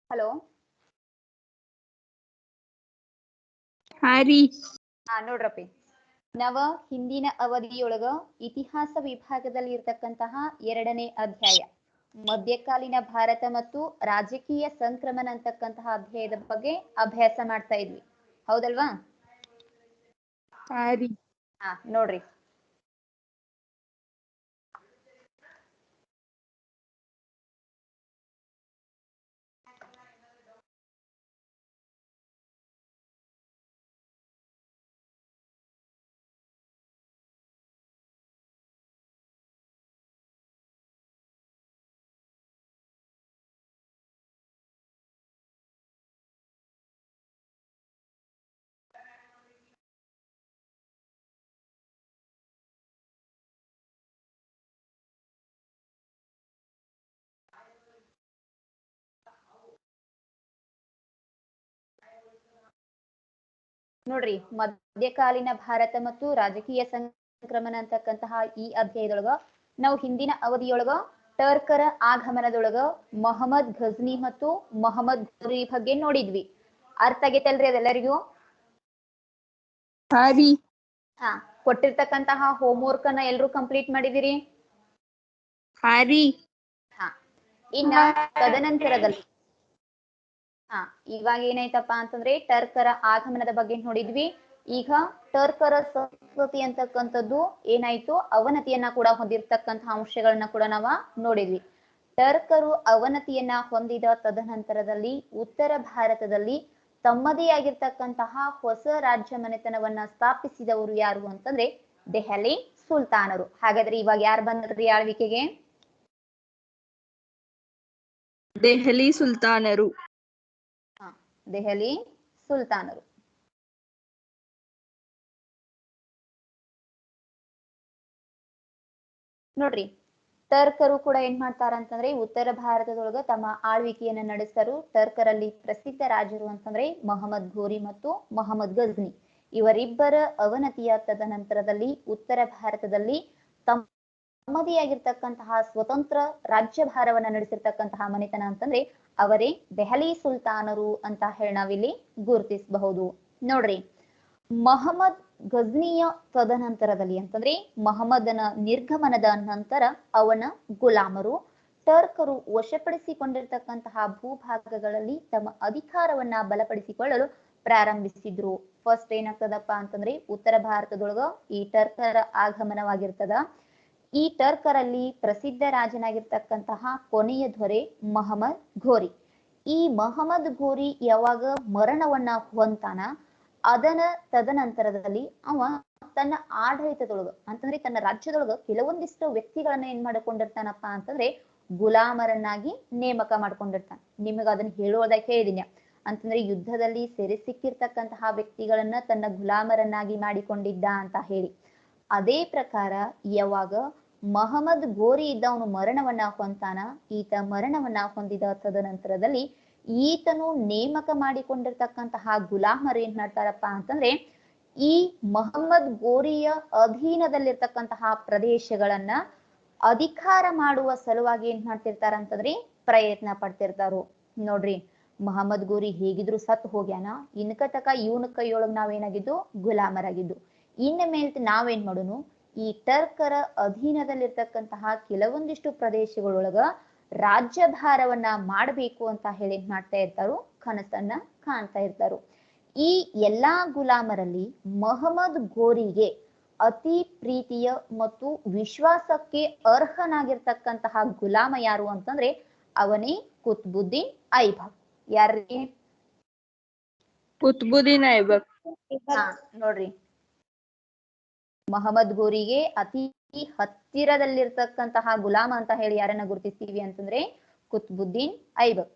Hello. ಹಾ ರೀ. ನೋಡ್ರಪ್ಪಿ, ನಾವ ಹಿಂದಿನ ಅವಧಿಯೊಳಗ ಇತಿಹಾಸ ವಿಭಾಗದಲ್ಲಿ ಇರ್ತಕ್ಕಂತಹ 2ನೇ ಅಧ್ಯಾಯ ಮಧ್ಯಕಾಲೀನ ಭಾರತ ಮತ್ತು ರಾಜಕೀಯ ಸಂಕ್ರಮಣ ಅಂತಕ್ಕಂತಹ ಅಧ್ಯಾಯದ ಬಗ್ಗೆ ಅಭ್ಯಾಸ ಮಾಡ್ತಾ ಇದ್ವಿ, ಹೌದಲ್ವಾ? ಹಾ ರೀ. ನೋಡ್ರಿ, ನೋಡ್ರಿ ಮಧ್ಯಕಾಲೀನ ಭಾರತ ಮತ್ತು ರಾಜಕೀಯ ಸಂಕ್ರಮಣ ಅಂತಕ್ಕಂತಹ ಈ ಅಧ್ಯಾಯದೊಳಗ ನಾವು ಹಿಂದಿನ ಅವಧಿಯೊಳಗ ಟರ್ಕರ ಆಗಮನದೊಳಗ ಮೊಹಮ್ಮದ್ ಘಜ್ನಿ ಮತ್ತು ಮೊಹಮ್ಮದ್ ಘೋರಿ ಬಗ್ಗೆ ನೋಡಿದ್ವಿ. ಅರ್ಥ ಆಗೈತಲ್ರಿ ಅದೆಲ್ಲರಿಗೂ? ಹಾ ರೀ. ಕೊಟ್ಟಿರ್ತಕ್ಕಂತಹ ಹೋಮ್ವರ್ಕ್ ಅನ್ನ ಎಲ್ರು ಕಂಪ್ಲೀಟ್ ಮಾಡಿದಿರಿ? ಹಾ ರೀ. ಇನ್ನ ತದನಂತರದಲ್ಲಿ ಇವಾಗ ಏನಾಯ್ತಪ್ಪ ಅಂತಂದ್ರೆ ಟರ್ಕರ ಆಗಮನದ ಬಗ್ಗೆ ನೋಡಿದ್ವಿ. ಈಗ ಟರ್ಕರ ಸಂಸ್ಕೃತಿ ಅಂತಕ್ಕಂಥದ್ದು ಏನಾಯ್ತು, ಅವನತಿಯನ್ನ ಕೂಡ ಹೊಂದಿರತಕ್ಕಂತಹ ಅಂಶಗಳನ್ನ ಕೂಡ ನಾವ ನೋಡಿದ್ವಿ. ಟರ್ಕರು ಅವನತಿಯನ್ನ ಹೊಂದಿದ ತದನಂತರದಲ್ಲಿ ಉತ್ತರ ಭಾರತದಲ್ಲಿ ತಮ್ಮದೇ ಆಗಿರ್ತಕ್ಕಂತಹ ಹೊಸ ರಾಜ್ಯ ಮನೆತನವನ್ನ ಸ್ಥಾಪಿಸಿದವರು ಯಾರು ಅಂತಂದ್ರೆ ದೆಹಲಿ ಸುಲ್ತಾನರು. ಹಾಗಾದ್ರೆ ಇವಾಗ ಯಾರು ಬಂದ್ರಿ ಆಳ್ವಿಕೆಗೆ? ದೆಹಲಿ ಸುಲ್ತಾನರು. ದೆಹಲಿ ಸುಲ್ತಾನರು. ನೋಡ್ರಿ, ಟರ್ಕರು ಕೂಡ ಏನ್ ಮಾಡ್ತಾರ ಅಂತಂದ್ರೆ ಉತ್ತರ ಭಾರತದೊಳಗ ತಮ್ಮ ಆಳ್ವಿಕೆಯನ್ನ ನಡೆಸ್ತಾರು. ಟರ್ಕರಲ್ಲಿ ಪ್ರಸಿದ್ಧ ರಾಜರು ಅಂತಂದ್ರೆ ಮೊಹಮ್ಮದ್ ಘೋರಿ ಮತ್ತು ಮೊಹಮ್ಮದ್ ಘಜ್ನಿ. ಇವರಿಬ್ಬರ ಅವನತಿಯ ತದನಂತರದಲ್ಲಿ ಉತ್ತರ ಭಾರತದಲ್ಲಿ ತಮ್ಮದೇ ಆಗಿರ್ತಕ್ಕಂತಹ ಸ್ವತಂತ್ರ ರಾಜ್ಯಭಾರವನ್ನ ನಡೆಸಿರ್ತಕ್ಕಂತಹ ಮನೆತನ ಅಂತಂದ್ರೆ ಅವರೇ ದೆಹಲಿ ಸುಲ್ತಾನರು ಅಂತ ಹೇಳಿ ನಾವಿಲ್ಲಿ ಗುರುತಿಸಬಹುದು. ನೋಡ್ರಿ, ಮೊಹಮ್ಮದ್ ಘಜ್ನಿಯ ತದನಂತರದಲ್ಲಿ ಅಂತಂದ್ರೆ ಮೊಹಮ್ಮದನ ನಿರ್ಗಮನದ ನಂತರ ಅವನ ಗುಲಾಮರು ಟರ್ಕರು ವಶಪಡಿಸಿಕೊಂಡಿರ್ತಕ್ಕಂತಹ ಭೂಭಾಗಗಳಲ್ಲಿ ತಮ್ಮ ಅಧಿಕಾರವನ್ನ ಬಲಪಡಿಸಿಕೊಳ್ಳಲು ಪ್ರಾರಂಭಿಸಿದ್ರು. ಫಸ್ಟ್ ಏನಾಗ್ತದಪ್ಪ ಅಂತಂದ್ರೆ ಉತ್ತರ ಭಾರತದೊಳಗ ಈ ಟರ್ಕರ ಆಗಮನವಾಗಿರ್ತದ. ಈ ಟರ್ಕರಲ್ಲಿ ಪ್ರಸಿದ್ಧ ರಾಜನಾಗಿರ್ತಕ್ಕಂತಹ ಕೊನೆಯ ದೊರೆ ಮೊಹಮ್ಮದ್ ಘೋರಿ. ಈ ಮೊಹಮ್ಮದ್ ಘೋರಿ ಯಾವಾಗ ಮರಣವನ್ನ ಹೊಂತಾನ ಅದನ ತದನಂತರದಲ್ಲಿ ಅವ ತನ್ನ ಆಡಳಿತದೊಳಗ ಅಂತಂದ್ರೆ ತನ್ನ ರಾಜ್ಯದೊಳಗ ಕೆಲವೊಂದಿಷ್ಟು ವ್ಯಕ್ತಿಗಳನ್ನ ಏನ್ ಮಾಡಿಕೊಂಡಿರ್ತಾನಪ್ಪ ಅಂತಂದ್ರೆ ಗುಲಾಮರನ್ನಾಗಿ ನೇಮಕ ಮಾಡ್ಕೊಂಡಿರ್ತಾನ. ನಿಮಗ ಅದನ್ನ ಹೇಳೋದಕ್ಕೆ ಹೇಳಿದೀನಿ ಅಂತಂದ್ರೆ ಯುದ್ಧದಲ್ಲಿ ಸೆರೆ ಸಿಕ್ಕಿರ್ತಕ್ಕಂತಹ ವ್ಯಕ್ತಿಗಳನ್ನ ತನ್ನ ಗುಲಾಮರನ್ನಾಗಿ ಮಾಡಿಕೊಂಡಿದ್ದ ಅಂತ ಹೇಳಿ. ಅದೇ ಪ್ರಕಾರ ಯಾವಾಗ ಮೊಹಮ್ಮದ್ ಘೋರಿ ಇದ್ದ ಅವನು ಮರಣವನ್ನ ಹೊಂತಾನ, ಈತ ಮರಣವನ್ನ ಹೊಂದಿದ ತದನಂತರದಲ್ಲಿ ಈತನು ನೇಮಕ ಮಾಡಿಕೊಂಡಿರ್ತಕ್ಕಂತಹ ಗುಲಾಮರು ಏನ್ ಮಾಡ್ತಾರಪ್ಪ ಅಂತಂದ್ರೆ ಈ ಮೊಹಮ್ಮದ್ ಘೋರಿಯ ಅಧೀನದಲ್ಲಿರ್ತಕ್ಕಂತಹ ಪ್ರದೇಶಗಳನ್ನ ಅಧಿಕಾರ ಮಾಡುವ ಸಲುವಾಗಿ ಏನ್ ಮಾಡ್ತಿರ್ತಾರ ಅಂತಂದ್ರೆ ಪ್ರಯತ್ನ ಪಡ್ತಿರ್ತಾರು. ನೋಡ್ರಿ, ಮೊಹಮ್ಮದ್ ಘೋರಿ ಹೇಗಿದ್ರು ಸತ್ ಹೋಗ್ಯಾನ, ಇನ್ಕತಕ ಇವನ ಕೈಯೊಳಗ್ ನಾವೇನಾಗಿದ್ದು ಗುಲಾಮರಾಗಿದ್ದು. ಇನ್ನ ಮೇಲೆ ನಾವೇನ್ ಮಾಡೋನು, ಈ ಟರ್ಕರ ಅಧೀನದಲ್ಲಿರ್ತಕ್ಕಂತಹ ಕೆಲವೊಂದಿಷ್ಟು ಪ್ರದೇಶಗಳೊಳಗ ರಾಜ್ಯಭಾರವನ್ನ ಮಾಡಬೇಕು ಅಂತ ಹೇಳಿ ಮಾಡ್ತಾ ಇರ್ತಾರು, ಕನಸನ್ನ ಕಾಣ್ತಾ ಇರ್ತಾರು. ಈ ಎಲ್ಲಾ ಗುಲಾಮರಲ್ಲಿ ಮೊಹಮ್ಮದ್ ಘೋರಿಗೆ ಅತಿ ಪ್ರೀತಿಯ ಮತ್ತು ವಿಶ್ವಾಸಕ್ಕೆ ಅರ್ಹನಾಗಿರ್ತಕ್ಕಂತಹ ಗುಲಾಮ ಯಾರು ಅಂತಂದ್ರೆ ಅವನೇ ಕುತ್ಬುದ್ದೀನ್ ಐಬಕ್. ಯಾರ್ರಿ? ಕುತ್ಬುದ್ದೀನ್ ಐಬಕ್. ನೋಡ್ರಿ, ಮೊಹಮ್ಮದ್ ಘೋರಿಗೆ ಅತಿ ಹತ್ತಿರದಲ್ಲಿರ್ತಕ್ಕಂತಹ ಗುಲಾಮ ಅಂತ ಹೇಳಿ ಯಾರನ್ನ ಗುರುತಿಸ್ತೀವಿ ಅಂತಂದ್ರೆ ಕುತ್ಬುದ್ದೀನ್ ಐಬಕ್.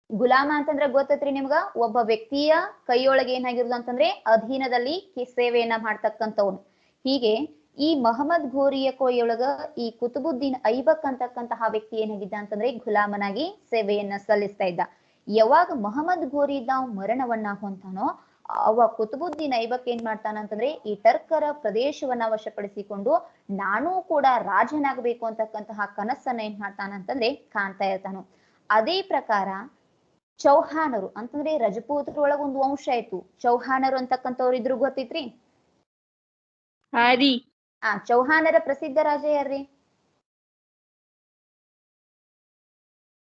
ಗುಲಾಮ ಅಂತಂದ್ರೆ ಗೊತ್ತೈತ್ರಿ ನಿಮ್ಗ? ಒಬ್ಬ ವ್ಯಕ್ತಿಯ ಕೈಯೊಳಗೆ ಏನಾಗಿರುದು ಅಂತಂದ್ರೆ ಅಧೀನದಲ್ಲಿ ಸೇವೆಯನ್ನ ಮಾಡ್ತಕ್ಕಂಥವ್ನು. ಹೀಗೆ ಈ ಮೊಹಮ್ಮದ್ ಘೋರಿಯ ಕೈಯೊಳಗ ಈ ಕುತುಬುದ್ದೀನ್ ಐಬಕ್ ಅಂತಕ್ಕಂತಹ ವ್ಯಕ್ತಿ ಏನಾಗಿದ್ದ ಅಂತಂದ್ರೆ ಗುಲಾಮನಾಗಿ ಸೇವೆಯನ್ನ ಸಲ್ಲಿಸ್ತಾ ಇದ್ದ. ಯಾವಾಗ ಮೊಹಮ್ಮದ್ ಘೋರಿ ಇದ್ದ ಮರಣವನ್ನ ಹೊಂತಾನೋ ಅವ ಕುತುಬುದ್ದೀನ್ ಐಬಕ್ ಏನ್ ಮಾಡ್ತಾನಂತಂದ್ರೆ ಈ ಟರ್ಕರ ಪ್ರದೇಶವನ್ನ ವಶಪಡಿಸಿಕೊಂಡು ನಾನೂ ಕೂಡ ರಾಜನಾಗಬೇಕು ಅಂತಕ್ಕಂತಹ ಕನಸನ್ನ ಏನ್ ಮಾಡ್ತಾನಂತಂದ್ರೆ ಕಾಣ್ತಾ ಇರ್ತಾನು. ಅದೇ ಪ್ರಕಾರ ಚೌಹಾನರು ಅಂತಂದ್ರೆ ರಜಪೂತ್ರೊಳಗ ಒಂದು ವಂಶ ಆಯ್ತು. ಚೌಹಾನರು ಅಂತಕ್ಕಂಥವ್ರು ಇದ್ರು ಗೊತ್ತಿತ್ರಿ? ಹಾರಿ ಚೌಹಾನರ ಪ್ರಸಿದ್ಧ ರಾಜ ಯಾರ್ರಿ?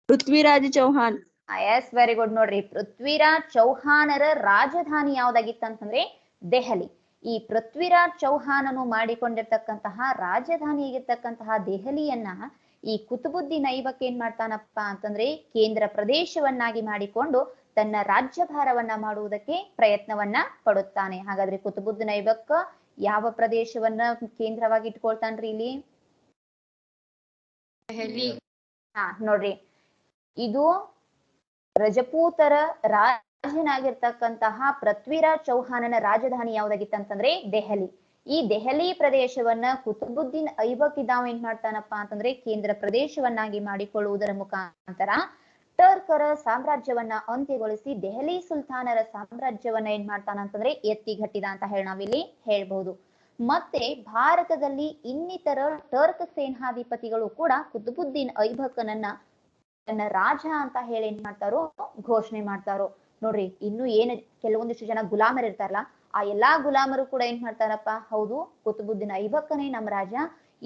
Prithviraj Chauhan. Yes, very good. ನೋಡ್ರಿ, ಪೃಥ್ವಿರಾಜ್ ಚೌಹಾನರ ರಾಜಧಾನಿ ಯಾವ್ದಾಗಿತ್ತಂತಂದ್ರೆ ದೆಹಲಿ. ಈ ಪೃಥ್ವಿರಾಜ್ ಚೌಹಾನನು ಮಾಡಿಕೊಂಡಿರ್ತಕ್ಕಂತಹ ರಾಜಧಾನಿ ಆಗಿರ್ತಕ್ಕಂತಹ ದೆಹಲಿಯನ್ನ ಈ ಕುತುಬುದ್ದೀನ್ ಐಬಕ್ ಏನ್ ಮಾಡ್ತಾನಪ್ಪ ಅಂತಂದ್ರೆ ಕೇಂದ್ರ ಪ್ರದೇಶವನ್ನಾಗಿ ಮಾಡಿಕೊಂಡು ತನ್ನ ರಾಜ್ಯಭಾರವನ್ನ ಮಾಡುವುದಕ್ಕೆ ಪ್ರಯತ್ನವನ್ನ ಪಡುತ್ತಾನೆ. ಹಾಗಾದ್ರೆ ಕುತುಬುದ್ದೀನ್ ಐಬಕ್ ಯಾವ ಪ್ರದೇಶವನ್ನ ಕೇಂದ್ರವಾಗಿ ಇಟ್ಕೊಳ್ತಾನ್ರಿ ಇಲ್ಲಿ? ದೆಹಲಿ. ನೋಡ್ರಿ, ಇದು ರಜಪೂತರ ರಾಜನಾಗಿರ್ತಕ್ಕಂತಹ ಪೃಥ್ವಿರಾಜ್ ಚೌಹಾನನ ರಾಜಧಾನಿ ಯಾವ್ದಾಗಿತ್ತಂತಂದ್ರೆ ದೆಹಲಿ. ಈ ದೆಹಲಿ ಪ್ರದೇಶವನ್ನ ಕುತುಬುದ್ದೀನ್ ಐಬಕ್ ಇದಾವ ಏನ್ ಮಾಡ್ತಾನಪ್ಪ ಅಂತಂದ್ರೆ ಕೇಂದ್ರ ಪ್ರದೇಶವನ್ನಾಗಿ ಮಾಡಿಕೊಳ್ಳುವುದರ ಮುಖಾಂತರ ಟರ್ಕರ ಸಾಮ್ರಾಜ್ಯವನ್ನ ಅಂತ್ಯಗೊಳಿಸಿ ದೆಹಲಿ ಸುಲ್ತಾನರ ಸಾಮ್ರಾಜ್ಯವನ್ನ ಏನ್ ಮಾಡ್ತಾನಂತಂದ್ರೆ ಎತ್ತಿಗಟ್ಟಿದ ಅಂತ ಹೇಳಿ ನಾವಿಲ್ಲಿ ಹೇಳ್ಬಹುದು. ಮತ್ತೆ ಭಾರತದಲ್ಲಿ ಇನ್ನಿತರ ಟರ್ಕ್ ಸೇನಾಧಿಪತಿಗಳು ಕೂಡ ಕುತುಬುದ್ದೀನ್ ಐಬಕನನ್ನ ತನ್ನ ರಾಜ ಅಂತ ಹೇಳಿ ಏನ್ ಮಾಡ್ತಾರೋ ಘೋಷಣೆ ಮಾಡ್ತಾರೋ. ನೋಡ್ರಿ, ಇನ್ನು ಏನ್ ಕೆಲವೊಂದಿಷ್ಟು ಜನ ಗುಲಾಮರು ಇರ್ತಾರಲ್ಲ, ಆ ಎಲ್ಲಾ ಗುಲಾಮರು ಕೂಡ ಏನ್ ಮಾಡ್ತಾರಪ್ಪ, ಹೌದು ಕುತುಬುದ್ದೀನ್ ಐಬಕನೇ ನಮ್ಮ ರಾಜ,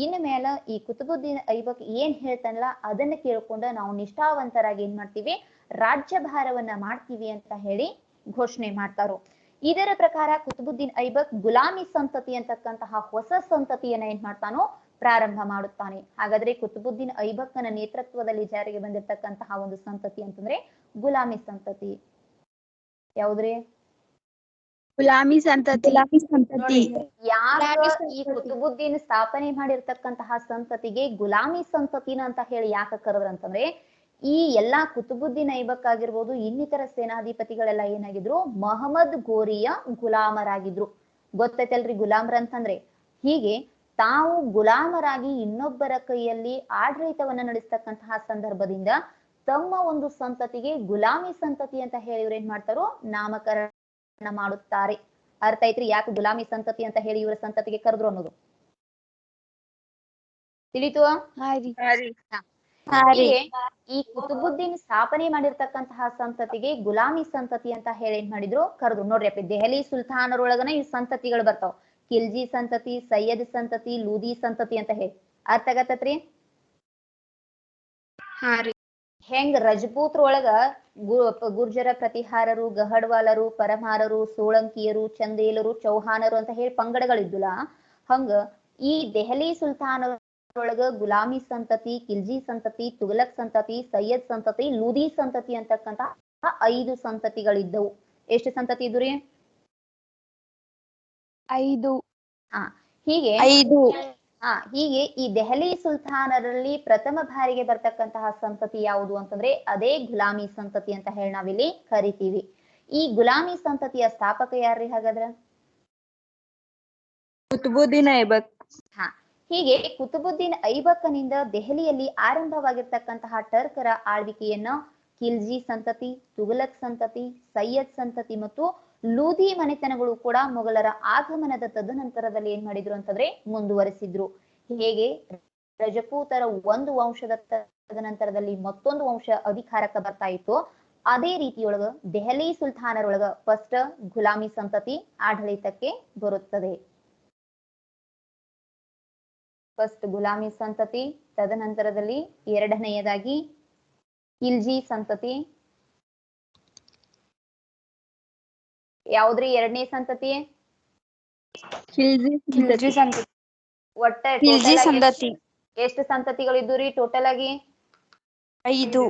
ಇನ್ ಮೇಲೆ ಈ ಕುತುಬುದ್ದೀನ್ ಐಬಕ್ ಏನ್ ಹೇಳ್ತಾನಲ್ಲ ಅದನ್ನ ಕೇಳ್ಕೊಂಡು ನಾವು ನಿಷ್ಠಾವಂತರಾಗಿ ಏನ್ ಮಾಡ್ತೀವಿ, ರಾಜ್ಯಭಾರವನ್ನ ಮಾಡ್ತೀವಿ ಅಂತ ಹೇಳಿ ಘೋಷಣೆ ಮಾಡ್ತಾರೋ. ಇದರ ಪ್ರಕಾರ ಕುತುಬುದ್ದೀನ್ ಐಬಕ್ ಗುಲಾಮಿ ಸಂತತಿ ಅಂತಕ್ಕಂತಹ ಹೊಸ ಸಂತತಿಯನ್ನ ಏನ್ ಮಾಡ್ತಾನೋ ಪ್ರಾರಂಭ ಮಾಡುತ್ತಾನೆ. ಹಾಗಾದ್ರೆ ಕುತುಬುದ್ದೀನ್ ಐಬಕ್ನ ನೇತೃತ್ವದಲ್ಲಿ ಜಾರಿಗೆ ಬಂದಿರತಕ್ಕಂತಹ ಒಂದು ಸಂತತಿ ಅಂತಂದ್ರೆ ಗುಲಾಮಿ ಸಂತತಿ. ಯಾವ್ದ್ರಿ? ಗುಲಾಮಿ ಸಂತತಿ. ಯಾಕ ಈ ಕುತುಬುದ್ದೀನ್ ಸ್ಥಾಪನೆ ಮಾಡಿರ್ತಕ್ಕಂತಹ ಸಂತತಿಗೆ ಗುಲಾಮಿ ಸಂತತಿನ ಅಂತ ಹೇಳಿ ಯಾಕೆ ಕರೆದ್ರ ಅಂತಂದ್ರೆ, ಈ ಎಲ್ಲಾ ಕುತುಬುದ್ದೀನ್ ಐಬಕ್ ಆಗಿರ್ಬೋದು, ಇನ್ನಿತರ ಸೇನಾಧಿಪತಿಗಳೆಲ್ಲ ಏನಾಗಿದ್ರು, ಮಹಮ್ಮದ್ ಗೋರಿಯ ಗುಲಾಮರಾಗಿದ್ರು. ಗೊತ್ತೈತಲ್ರಿ ಗುಲಾಮರ್ ಅಂತಂದ್ರೆ? ಹೀಗೆ ತಾವು ಗುಲಾಮರಾಗಿ ಇನ್ನೊಬ್ಬರ ಕೈಯಲ್ಲಿ ಆಡಳಿತವನ್ನ ನಡೆಸ್ತಕ್ಕಂತಹ ಸಂದರ್ಭದಿಂದ ತಮ್ಮ ಒಂದು ಸಂತತಿಗೆ ಗುಲಾಮಿ ಸಂತತಿ ಅಂತ ಹೇಳಿ ಇವ್ರು ಏನ್ ಮಾಡ್ತಾರೋ ನಾಮಕರಣ ಮಾಡುತ್ತಾರೆ. ಅರ್ಥ ಐತ್ರಿ ಯಾಕೆ ಗುಲಾಮಿ ಸಂತತಿ ಅಂತ ಹೇಳಿ ಇವರ ಸಂತತಿಗೆ ಕರೆದ್ರು ಅನ್ನೋದು? ತಿಳಿತು? ಹೀಗೆ ಈ ಕುತುಬುದ್ದೀನ್ ಸ್ಥಾಪನೆ ಮಾಡಿರ್ತಕ್ಕಂತಹ ಸಂತತಿಗೆ ಗುಲಾಮಿ ಸಂತತಿ ಅಂತ ಹೇಳಿ ಏನ್ ಮಾಡಿದ್ರು, ಕರೆದ್ರು. ನೋಡ್ರಿ ಅಪ್ಪ, ದೆಹಲಿ ಸುಲ್ತಾನರೊಳಗನ ಈ ಸಂತತಿಗಳು ಬರ್ತಾವ. ಖಿಲ್ಜಿ ಸಂತತಿ, ಸೈಯದ್ ಸಂತತಿ, ಲೂದಿ ಸಂತತಿ ಅಂತ ಹೇಳಿ. ಅರ್ಥ ಆಗತ್ತತ್ರಿ? ಹೆಂಗ್ ರಜಪೂತ್ರೊಳಗ ಗುರ್ಜರ ಪ್ರತಿಹಾರರು, ಗಹಡ್ವಾಲರು, ಪರಮಾರರು, ಸೋಳಂಕಿಯರು, ಚಂದೇಲರು, ಚೌಹಾನರು ಅಂತ ಹೇಳಿ ಪಂಗಡಗಳಿದ್ದುಲ್ಲ, ಹಂಗ ಈ ದೆಹಲಿ ಸುಲ್ತಾನರೊಳಗ ಗುಲಾಮಿ ಸಂತತಿ, ಖಿಲ್ಜಿ ಸಂತತಿ, ತುಘಲಕ್ ಸಂತತಿ, ಸೈಯದ್ ಸಂತತಿ, ಲೂದಿ ಸಂತತಿ ಅಂತಕ್ಕಂತ 5 ಸಂತತಿಗಳಿದ್ದವು. ಎಷ್ಟು ಸಂತತಿ ಇದ್ದುರಿ? 5. ಹೀಗೆ ಈ ದೆಹಲಿ ಸುಲ್ತಾನರಲ್ಲಿ ಪ್ರಥಮ ಬಾರಿಗೆ ಬರ್ತಕ್ಕಂತಹ ಸಂತತಿ ಯಾವುದು ಅಂತಂದ್ರೆ ಅದೇ ಗುಲಾಮಿ ಸಂತತಿ ಅಂತ ಹೇಳಿ ನಾವಿಲ್ಲಿ ಕರಿತೀವಿ. ಈ ಗುಲಾಮಿ ಸಂತತಿಯ ಸ್ಥಾಪಕ ಯಾರ್ರಿ ಹಾಗಾದ್ರ? ಕುತುಬುದ್ದೀನ್ ಐಬಕ್. ಹೀಗೆ ಕುತುಬುದ್ದೀನ್ ಐಬಕನಿಂದ ದೆಹಲಿಯಲ್ಲಿ ಆರಂಭವಾಗಿರ್ತಕ್ಕಂತಹ ಟರ್ಕರ ಆಳ್ವಿಕೆಯನ್ನ ಖಿಲ್ಜಿ ಸಂತತಿ, ತುಘಲಕ್ ಸಂತತಿ, ಸೈಯದ್ ಸಂತತಿ ಮತ್ತು ಲೂದಿ ಮನೆತನಗಳು ಕೂಡ ಮೊಘಲರ ಆಗಮನದ ತದನಂತರದಲ್ಲಿ ಏನ್ ಮಾಡಿದ್ರು ಅಂತಂದ್ರೆ ಮುಂದುವರೆಸಿದ್ರು. ಹೇಗೆ ರಜಪೂತರ ಒಂದು ವಂಶದ ತದನಂತರದಲ್ಲಿ ಮತ್ತೊಂದು ವಂಶ ಅಧಿಕಾರಕ್ಕೆ ಬರ್ತಾ ಇತ್ತು, ಅದೇ ರೀತಿಯೊಳಗ ದೆಹಲಿ ಸುಲ್ತಾನರೊಳಗ ಫಸ್ಟ್ ಗುಲಾಮಿ ಸಂತತಿ ಆಡಳಿತಕ್ಕೆ ಬರುತ್ತದೆ. ಫಸ್ಟ್ ಗುಲಾಮಿ ಸಂತತಿ, ತದನಂತರದಲ್ಲಿ ಎರಡನೆಯದಾಗಿ ಖಿಲ್ಜಿ ಸಂತತಿ. ಯಾವ್ದ್ರಿ ಎರಡನೇ ಸಂತತಿ? ಖಿಲ್ಜಿ ಸಂತತಿ. ಒಟ್ಟ ಎಷ್ಟು ಸಂತತಿಗಳಿದ್ದುರಿ ಟೋಟಲ್ ಆಗಿ? 5.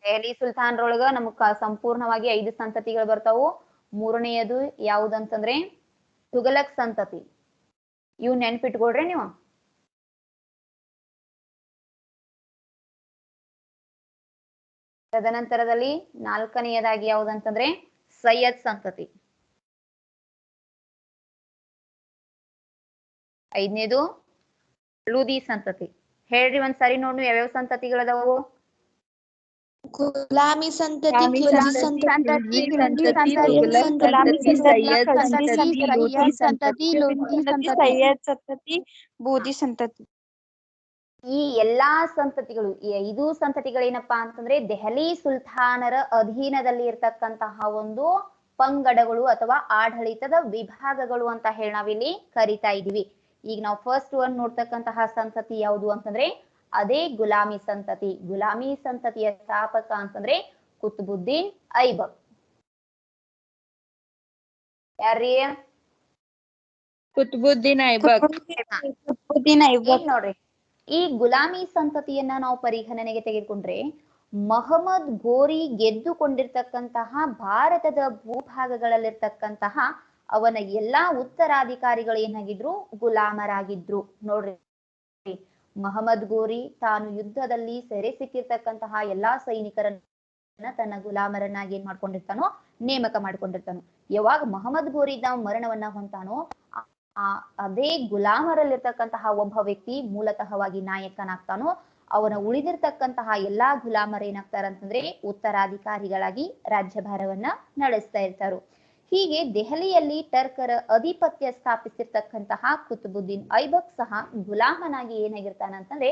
ದೆಹಲಿ ಸುಲ್ತಾನರೊಳಗ ನಮಗ್ ಸಂಪೂರ್ಣವಾಗಿ 5 ಸಂತತಿಗಳು ಬರ್ತಾವು. ಮೂರನೆಯದು ಯಾವುದಂತಂದ್ರೆ ತುಘಲಕ್ ಸಂತತಿ. ಇವ್ ನೆನ್ಪಿಟ್ಕೊಳ್ರಿ ನೀವು. ತದನಂತರದಲ್ಲಿ 4ನೆಯದಾಗಿ ಯಾವುದಂತಂದ್ರೆ ಸೈಯದ್ ಸಂತತಿ. 5ನೇದು ಲೂದಿ ಸಂತತಿ. ಹೇಳ್ರಿ ಒಂದ್ಸರಿ ನೋಡು ಯಾವ್ಯಾವ ಸಂತತಿಗಳದಾವು? ಗುಲಾಮಿ ಸಂತತಿ, ಗುಲಾಮಿ ಖಿಲ್ಜಿ ಸಂತತಿ, ಸಂತತಿ, ಖಿಲ್ಜಿ ಲುಂಡಿ ಸಂತತಿ, ಸಂತತಿ, ತುಘಲಕ್ ಗುಲಾಮಿ ಸಂತತಿ, ಸಂತತಿ, ಸೈಯದ್ ಖಲ್ಜಿ ಸಂತತಿ, ಸಂತತಿ, ಲೋಧಿ ಸಂತತಿ, ಲುಂಡಿ ಸಂತತಿ, ಸೈಯದ್ ಸಂತತಿ, ಬೂದಿ ಸಂತತಿ. ಈ ಎಲ್ಲಾ ಸಂತತಿಗಳು, ಈ 5 ಸಂತತಿಗಳೇನಪ್ಪಾ ಅಂತಂದ್ರೆ ದೆಹಲಿ ಸುಲ್ತಾನರ ಅಧೀನದಲ್ಲಿ ಇರ್ತಕ್ಕಂತಹ ಒಂದು ಪಂಗಡಗಳು ಅಥವಾ ಆಡಳಿತದ ವಿಭಾಗಗಳು ಅಂತ ಹೇಳಿ ನಾವಿಲ್ಲಿ ಕರಿತಾ ಇದೀವಿ. ಈಗ ನಾವು ಫಸ್ಟ್ ಒನ್ ನೋಡ್ತಕ್ಕಂತಹ ಸಂತತಿ ಯಾವುದು ಅಂತಂದ್ರೆ ಅದೇ ಗುಲಾಮಿ ಸಂತತಿ. ಗುಲಾಮಿ ಸಂತತಿಯ ಸ್ಥಾಪಕ ಅಂತಂದ್ರೆ ಕುತುಬುದ್ದೀನ್ ಐಬಕ್. ಯಾರ್ರೀ? ಕುತುಬುದ್ದೀನ್ ಐಬಕ್. ಈಗ ನೋಡ್ರಿ, ಈ ಗುಲಾಮಿ ಸಂತತಿಯನ್ನ ನಾವು ಪರಿಗಣನೆಗೆ ತೆಗೆದುಕೊಂಡ್ರೆ ಮಹಮ್ಮದ್ ಗೋರಿ ಗೆದ್ದುಕೊಂಡಿರ್ತಕ್ಕಂತಹ ಭಾರತದ ಭೂಭಾಗಗಳಲ್ಲಿರ್ತಕ್ಕಂತಹ ಅವನ ಎಲ್ಲಾ ಉತ್ತರಾಧಿಕಾರಿಗಳು ಏನಾಗಿದ್ರು? ಗುಲಾಮರಾಗಿದ್ರು. ನೋಡ್ರಿ, ಮಹಮ್ಮದ್ ಗೋರಿ ತಾನು ಯುದ್ಧದಲ್ಲಿ ಸೆರೆ ಸಿಕ್ಕಿರ್ತಕ್ಕಂತಹ ಎಲ್ಲಾ ಸೈನಿಕರನ್ನ ತನ್ನ ಗುಲಾಮರನ್ನಾಗಿ ಏನ್ ಮಾಡ್ಕೊಂಡಿರ್ತಾನೋ? ನೇಮಕ ಮಾಡ್ಕೊಂಡಿರ್ತಾನೋ. ಯಾವಾಗ ಮಹಮ್ಮದ್ ಗೋರಿ ನಾವು ಮರಣವನ್ನ ಹೊಂತಾನೋ ಅದೇ ಗುಲಾಮರಲ್ಲಿರ್ತಕ್ಕಂತಹ ಒಬ್ಬ ವ್ಯಕ್ತಿ ಮೂಲತಃವಾಗಿ ನಾಯಕನಾಗ್ತಾನೋ, ಅವನ ಉಳಿದಿರ್ತಕ್ಕಂತಹ ಎಲ್ಲಾ ಗುಲಾಮರು ಏನಾಗ್ತಾರಂತಂದ್ರೆ ಉತ್ತರಾಧಿಕಾರಿಗಳಾಗಿ ರಾಜ್ಯಭಾರವನ್ನ ನಡೆಸ್ತಾ ಇರ್ತಾರು. ಹೀಗೆ ದೆಹಲಿಯಲ್ಲಿ ಟರ್ಕರ ಅಧಿಪತ್ಯ ಸ್ಥಾಪಿಸಿರ್ತಕ್ಕಂತಹ ಕುತುಬುದ್ದೀನ್ ಐಬಕ್ ಸಹ ಗುಲಾಮನಾಗಿ ಏನಾಗಿರ್ತಾನಂತಂದ್ರೆ